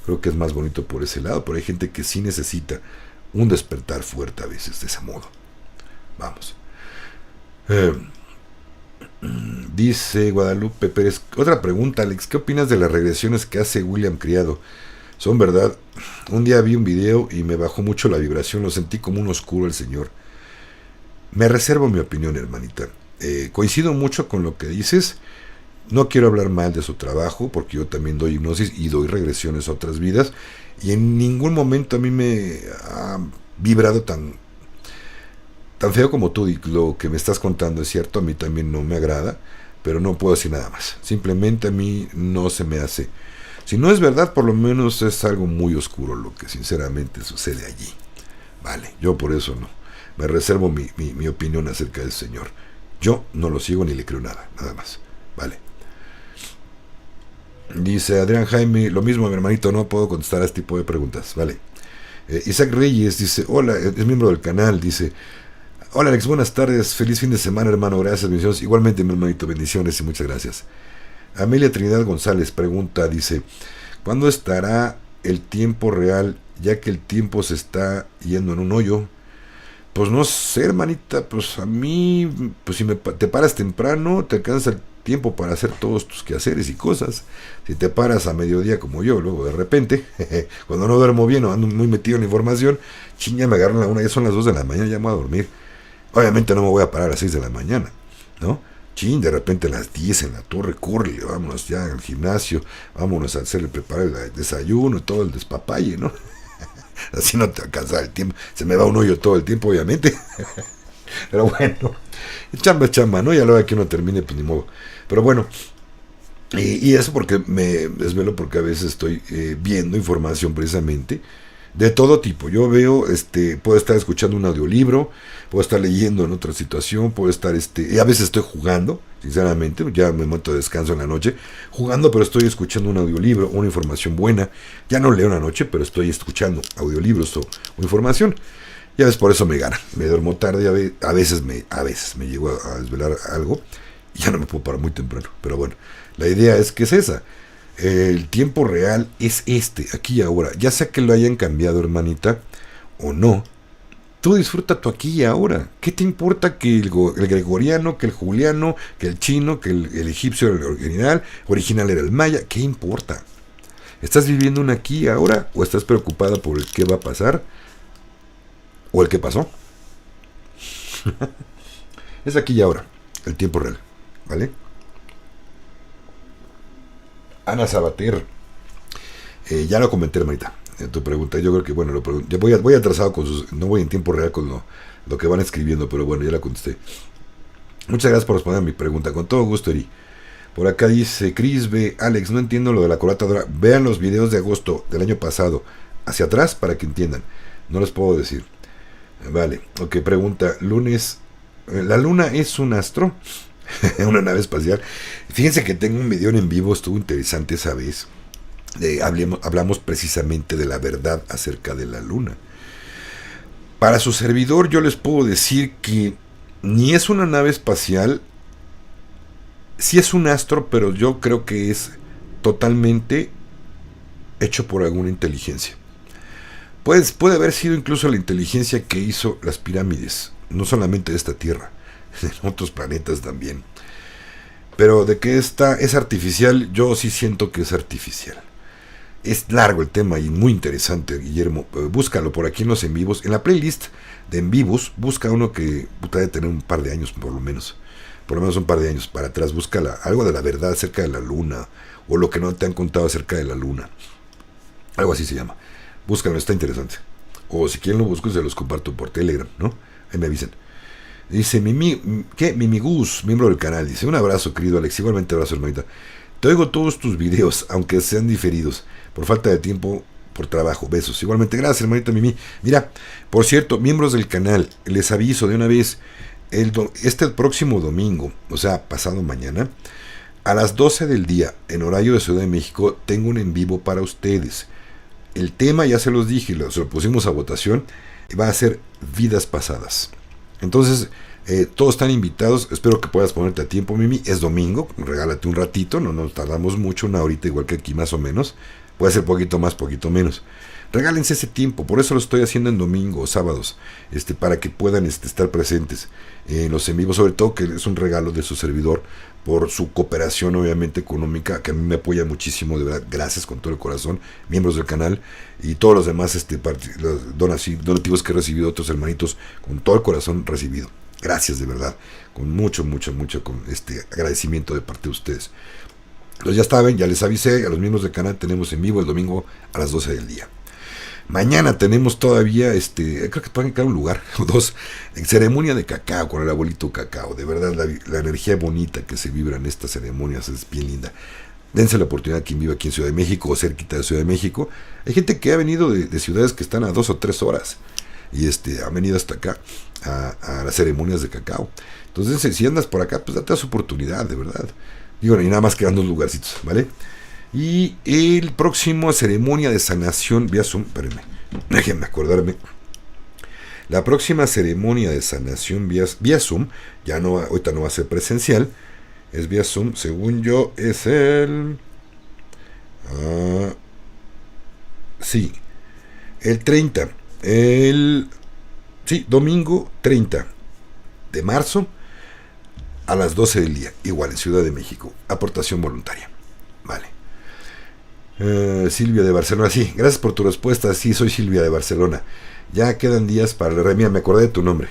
Creo que es más bonito por ese lado, pero hay gente que sí necesita un despertar fuerte a veces de ese modo. Vamos. Dice Guadalupe Pérez. Otra pregunta, Alex. ¿Qué opinas de las regresiones que hace William Criado? ¿Son verdad? Un día vi un video y me bajó mucho la vibración. Lo sentí como un oscuro el señor. Me reservo mi opinión, hermanita. Coincido mucho con lo que dices. No quiero hablar mal de su trabajo, porque yo también doy hipnosis y doy regresiones a otras vidas. Y en ningún momento a mí me ha vibrado tan feo como tú. Y lo que me estás contando es cierto, a mí también no me agrada, pero no puedo decir nada más. Simplemente a mí no se me hace. Si no es verdad, por lo menos es algo muy oscuro lo que sinceramente sucede allí. Vale, yo por eso no. Me reservo mi opinión acerca del señor. Yo no lo sigo ni le creo nada más. Vale. Dice Adrián Jaime, lo mismo mi hermanito, no puedo contestar a este tipo de preguntas. Vale. Isaac Reyes dice, hola, es miembro del canal, dice, hola Alex, buenas tardes, feliz fin de semana hermano, gracias, bendiciones. Igualmente mi hermanito, bendiciones y muchas gracias. Amelia Trinidad González pregunta, dice, ¿cuándo estará el tiempo real, ya que el tiempo se está yendo en un hoyo? Pues no sé, hermanita, pues a mí, pues si te paras temprano, te alcanza el tiempo para hacer todos tus quehaceres y cosas. Si te paras a mediodía como yo, luego de repente, cuando no duermo bien o ando muy metido en información, ya me agarran la una, ya son las 2 de la mañana, ya me voy a dormir. Obviamente no me voy a parar a las 6 de la mañana, ¿no? De repente a las 10 en la torre, córrele, vámonos ya al gimnasio, vámonos a hacerle preparar el desayuno, todo el despapalle, ¿no? Así no te alcanza el tiempo, se me va un hoyo todo el tiempo, obviamente. Pero bueno, chamba es chamba, ¿no? Ya luego que uno termine, pues ni modo. Pero bueno, y eso porque me desvelo, porque a veces estoy viendo información precisamente de todo tipo. Yo veo, puedo estar escuchando un audiolibro, puedo estar leyendo en otra situación, puedo estar, y a veces estoy jugando, sinceramente, ya me meto de descanso en la noche, jugando, pero estoy escuchando un audiolibro, una información buena. Ya no leo en la noche, pero estoy escuchando audiolibros o información. Ya ves, por eso me gana. Me duermo tarde, a veces me llego a desvelar algo y ya no me puedo parar muy temprano. Pero bueno, la idea es que es esa. El tiempo real es aquí y ahora. Ya sea que lo hayan cambiado, hermanita, o no, tú disfruta tu aquí y ahora. ¿Qué te importa que el gregoriano, que el juliano, que el chino, que el egipcio era el original era el maya? ¿Qué importa? ¿Estás viviendo un aquí y ahora o estás preocupada por el qué va a pasar o el que pasó? Es aquí y ahora, el tiempo real, ¿vale? Ana Sabater, ya lo comenté, hermanita, tu pregunta. Yo creo que, bueno, ya voy atrasado con no voy en tiempo real con lo que van escribiendo, pero bueno, ya la contesté. Muchas gracias por responder a mi pregunta, con todo gusto, Eri. Por acá dice Chris B. Alex, no entiendo lo de la corbata dorada. Vean los videos de agosto del año pasado hacia atrás para que entiendan. No les puedo decir. Vale, ok, pregunta, lunes, ¿la luna es un astro? Una nave espacial. Fíjense que tengo un video en vivo, estuvo interesante esa vez. Hablamos precisamente de la verdad acerca de la luna. Para su servidor yo les puedo decir que ni es una nave espacial, sí es un astro, pero yo creo que es totalmente hecho por alguna inteligencia. Puede haber sido incluso la inteligencia que hizo las pirámides, no solamente de esta Tierra, en otros planetas también. Pero de que es artificial, yo sí siento que es artificial. Es largo el tema y muy interesante, Guillermo. Búscalo por aquí en los en vivos. En la playlist de en vivos, busca uno que debe tener un par de años por lo menos. Por lo menos un par de años para atrás. Busca algo de la verdad acerca de la luna. O lo que no te han contado acerca de la luna. Algo así se llama. Búscalo, está interesante. O si quieren lo busco, se los comparto por Telegram, ¿no? Ahí me avisan. Dice ¿qué? Mimi Gus, miembro del canal. Dice, un abrazo, querido Alex. Igualmente abrazo, hermanita. Te oigo todos tus videos, aunque sean diferidos. Por falta de tiempo, por trabajo. Besos. Igualmente, gracias, hermanita Mimi. Mira, por cierto, miembros del canal, les aviso de una vez, este próximo domingo, o sea, pasado mañana, a las 12 del día, en horario de Ciudad de México, tengo un en vivo para ustedes. El tema, ya se los dije, se lo pusimos a votación, va a ser vidas pasadas. Entonces, todos están invitados. Espero que puedas ponerte a tiempo, Mimi. Es domingo, regálate un ratito, no nos tardamos mucho, una horita igual que aquí más o menos. Puede ser poquito más, poquito menos. Regálense ese tiempo, por eso lo estoy haciendo en domingo o sábados, para que puedan estar presentes en los en vivos, sobre todo que es un regalo de su servidor por su cooperación obviamente económica, que a mí me apoya muchísimo, de verdad, gracias con todo el corazón, miembros del canal y todos los demás los donativos que he recibido de otros hermanitos, con todo el corazón recibido. Gracias de verdad, con mucho agradecimiento de parte de ustedes. Entonces ya saben, ya les avisé, a los miembros del canal tenemos en vivo el domingo a las 12 del día. Mañana tenemos todavía, creo que pueden quedar un lugar o dos, en ceremonia de cacao con el abuelito cacao. De verdad, la energía bonita que se vibra en estas ceremonias es bien linda. Dense la oportunidad quien vive aquí en Ciudad de México o cerquita de Ciudad de México. Hay gente que ha venido de ciudades que están a 2 o 3 horas y han venido hasta acá a las ceremonias de cacao. Entonces, si andas por acá, pues date su oportunidad, de verdad. Y bueno, y nada más quedan 2 lugarcitos, ¿vale? Y el próximo ceremonia de sanación vía Zoom, espérenme, déjenme acordarme. La próxima ceremonia de sanación vía Zoom, ahorita no va a ser presencial, es vía Zoom, según yo, es el 30, domingo 30 de marzo a las 12 del día, igual en Ciudad de México, aportación voluntaria, vale. Silvia de Barcelona, sí, gracias por tu respuesta. Sí, soy Silvia de Barcelona. Ya quedan días para la RB, mira, me acordé de tu nombre.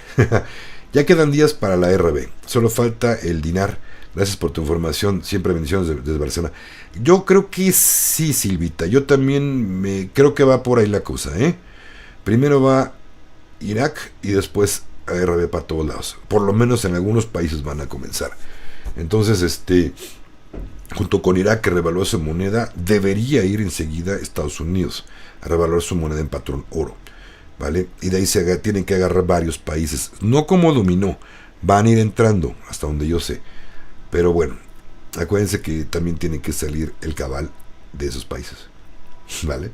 Ya quedan días para la RB, solo falta el dinar. Gracias por tu información, siempre bendiciones desde Barcelona. Yo creo que sí, Silvita, yo también creo que va por ahí la cosa, Primero va Irak y después a RB para todos lados. Por lo menos en algunos países van a comenzar. Entonces, junto con Irak, que revaluó su moneda, debería ir enseguida a Estados Unidos a revaluar su moneda en patrón oro, ¿vale? Y de ahí tienen que agarrar varios países, no como dominó, van a ir entrando hasta donde yo sé, pero bueno, acuérdense que también tiene que salir el cabal de esos países, ¿vale?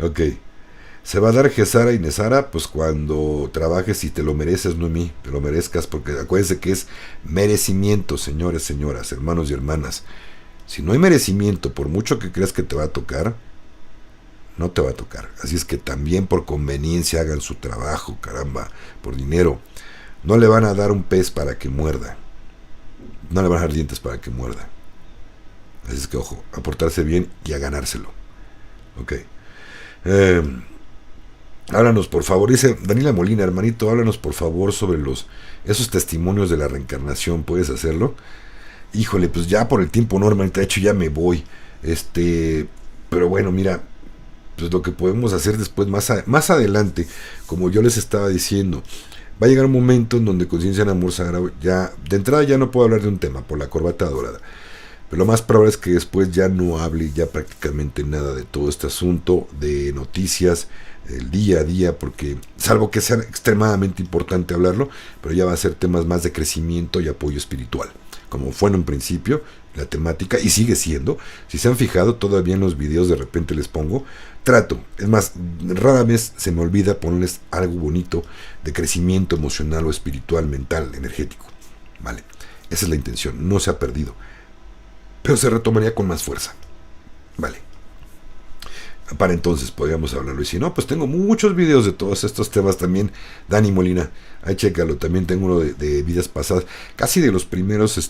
Ok, se va a dar Gesara y Nesara, pues cuando trabajes y te lo mereces, no a mí, te lo merezcas, porque acuérdense que es merecimiento, señores, señoras, hermanos y hermanas. Si no hay merecimiento, por mucho que creas que te va a tocar, no te va a tocar. Así es que también por conveniencia hagan su trabajo, caramba, por dinero. No le van a dar un pez para que muerda. No le van a dar dientes para que muerda. Así es que ojo, a portarse bien y a ganárselo. Ok. Háblanos por favor, dice Daniela Molina, hermanito, háblanos por favor sobre esos testimonios de la reencarnación. ¿Puedes hacerlo? Híjole, pues ya por el tiempo no, hermanita, de hecho ya me voy. Pero bueno, mira, pues lo que podemos hacer después, más adelante, como yo les estaba diciendo, va a llegar un momento en donde Conciencia en Amor Sagrado, ya de entrada ya no puedo hablar de un tema por la corbata dorada, pero lo más probable es que después ya no hable ya prácticamente nada de todo este asunto, de noticias, el día a día, porque salvo que sea extremadamente importante hablarlo, pero ya va a ser temas más de crecimiento y apoyo espiritual, como fue en un principio la temática, y sigue siendo. Si se han fijado, todavía en los videos de repente les pongo, es más, rara vez se me olvida ponerles algo bonito de crecimiento emocional o espiritual, mental, energético, ¿vale? Esa es la intención, no se ha perdido, pero se retomaría con más fuerza, ¿vale? Para entonces podríamos hablarlo. Y si no, pues tengo muchos videos de todos estos temas también. Dani Molina, ahí chécalo. También tengo uno de vidas pasadas, casi de los primeros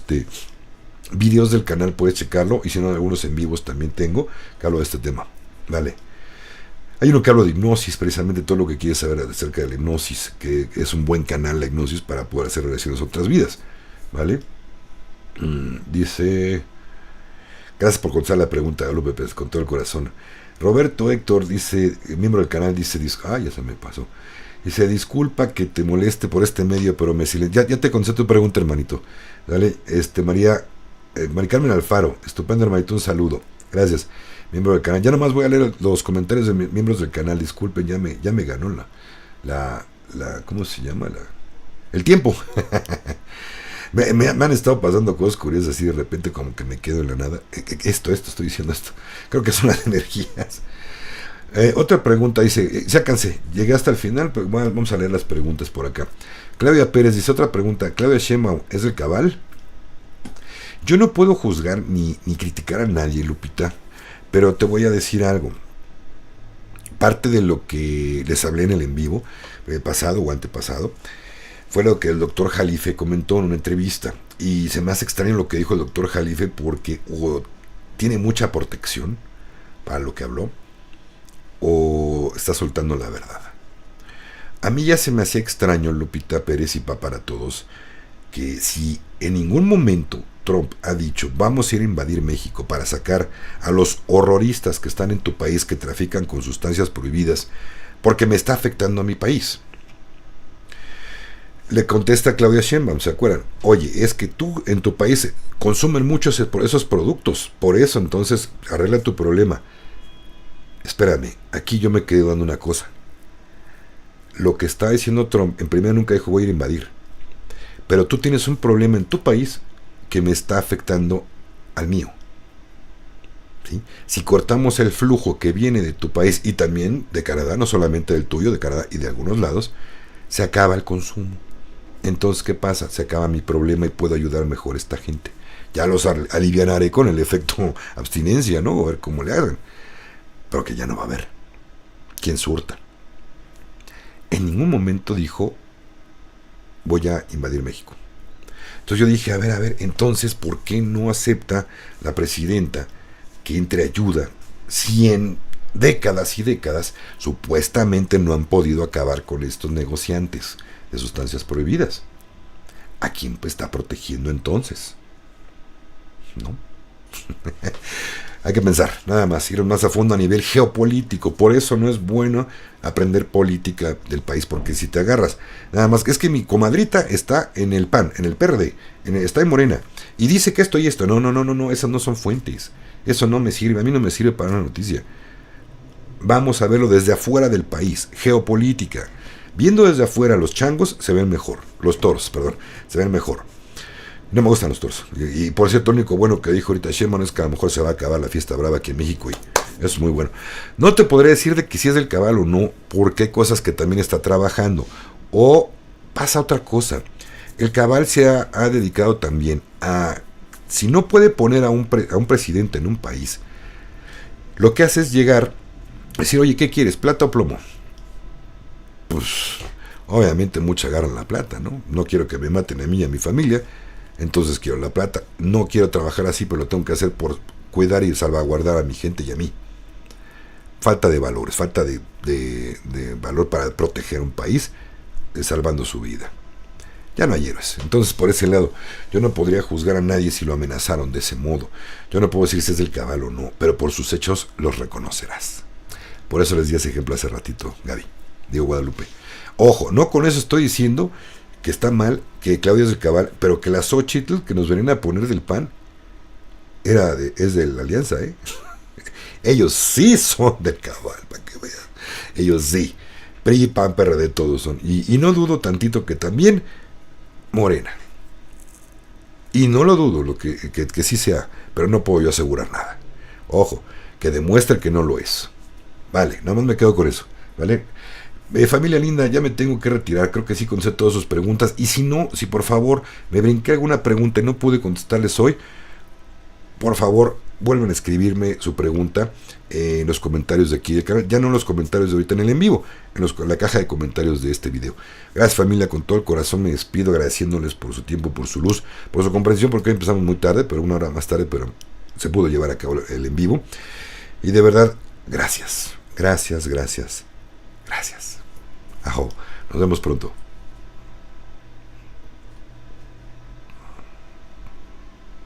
videos del canal, puedes checarlo. Y si no, algunos en vivos también tengo que hablo de este tema, vale. Hay uno que hablo de hipnosis, precisamente todo lo que quieres saber acerca de la hipnosis, que es un buen canal la hipnosis para poder hacer relaciones a otras vidas, vale. Dice, gracias por contestar la pregunta, Lupe Pérez, con todo el corazón. Roberto Héctor dice, miembro del canal, dice, ya se me pasó. Y se disculpa que te moleste por este medio, pero me silencio. Ya te contesté tu pregunta, hermanito. Dale, Mari Carmen Alfaro, estupendo, hermanito, un saludo. Gracias, miembro del canal. Ya nomás voy a leer los comentarios de miembros del canal. Disculpen, ya me ganó ¿cómo se llama? El tiempo. me han estado pasando cosas curiosas así de repente, como que me quedo en la nada. Estoy diciendo esto. Creo que son las energías. Otra pregunta dice, ya cansé, llegué hasta el final, pero bueno, vamos a leer las preguntas por acá. Claudia Pérez dice, otra pregunta, ¿Claudia Sheinbaum es del cabal? Yo no puedo juzgar ni criticar a nadie, Lupita, pero te voy a decir algo. Parte de lo que les hablé en el en vivo, pasado o antepasado, fue lo que el doctor Jalife comentó en una entrevista. Y se me hace extraño lo que dijo el doctor Jalife porque tiene mucha protección para lo que habló, o está soltando la verdad. A mí ya se me hacía extraño, Lupita Pérez y para todos, que si en ningún momento Trump ha dicho vamos a ir a invadir México para sacar a los horroristas que están en tu país, que trafican con sustancias prohibidas, porque me está afectando a mi país. Le contesta Claudia Sheinbaum, ¿se acuerdan? Oye, es que tú en tu país consumen muchos esos productos, por eso entonces arregla tu problema. Espérame, aquí yo me quedé dando una cosa. Lo que está diciendo Trump, en primera nunca dijo voy a ir a invadir. Pero tú tienes un problema en tu país que me está afectando al mío. ¿Sí? Si cortamos el flujo que viene de tu país y también de Canadá, no solamente del tuyo, de Canadá y de algunos lados, se acaba el consumo. Entonces, ¿qué pasa? Se acaba mi problema y puedo ayudar mejor a esta gente. Ya los alivianaré con el efecto abstinencia, ¿no? A ver cómo le hagan. Pero que ya no va a haber quien surta. En ningún momento dijo voy a invadir México. Entonces yo dije, a ver, entonces, ¿por qué no acepta la presidenta que entre ayuda si en décadas y décadas supuestamente no han podido acabar con estos negociantes de sustancias prohibidas? ¿A quién está protegiendo entonces? ¿No? Hay que pensar, nada más, ir más a fondo a nivel geopolítico. Por eso no es bueno aprender política del país, porque si te agarras, nada más, es que mi comadrita está en el PAN, en el PRD, está en Morena, y dice que esto y esto. No, esas no son fuentes. Eso no me sirve, a mí no me sirve para una noticia. Vamos a verlo desde afuera del país, geopolítica. Viendo desde afuera, los changos se ven mejor, los toros, perdón, se ven mejor. No me gustan los toros. Y por cierto, lo único bueno que dijo ahorita Sheinbaum es que a lo mejor se va a acabar la fiesta brava aquí en México, y eso es muy bueno. No te podré decir de que si es del cabal o no, porque hay cosas que también está trabajando. O pasa otra cosa. El cabal se ha dedicado también a, si no puede poner a un presidente en un país, lo que hace es llegar, decir, oye, ¿qué quieres? ¿Plata o plomo? Pues obviamente muchos agarran la plata, ¿no? No quiero que me maten a mí y a mi familia, entonces quiero la plata. No quiero trabajar así, pero lo tengo que hacer por cuidar y salvaguardar a mi gente y a mí. Falta de valores, falta de valor para proteger un país, salvando su vida. Ya no hay héroes. Entonces, por ese lado, yo no podría juzgar a nadie si lo amenazaron de ese modo. Yo no puedo decir si es del cabal o no, pero por sus hechos los reconocerás. Por eso les di ese ejemplo hace ratito, Gaby, Diego Guadalupe. Ojo, no con eso estoy diciendo que está mal que Claudia es del cabal, pero que la Xochitl que nos venían a poner del PAN es de la alianza, ¿eh? Ellos sí son del cabal, para que vean. Ellos sí. PRI, PAN, PRD, todos son. Y no dudo tantito que también Morena. Y no lo dudo, que sí sea, pero no puedo yo asegurar nada. Ojo, que demuestre que no lo es. Vale, nada más me quedo con eso, ¿vale? Familia linda, ya me tengo que retirar, creo que sí contesté todas sus preguntas, y si no, si por favor me brinqué alguna pregunta y no pude contestarles hoy, por favor vuelvan a escribirme su pregunta en los comentarios de aquí del canal, ya no en los comentarios de ahorita en el en vivo, en la caja de comentarios de este video. Gracias familia, con todo el corazón me despido agradeciéndoles por su tiempo, por su luz, por su comprensión, porque hoy empezamos muy tarde, pero una hora más tarde, pero se pudo llevar a cabo el en vivo, y de verdad, gracias. Ajo, nos vemos pronto.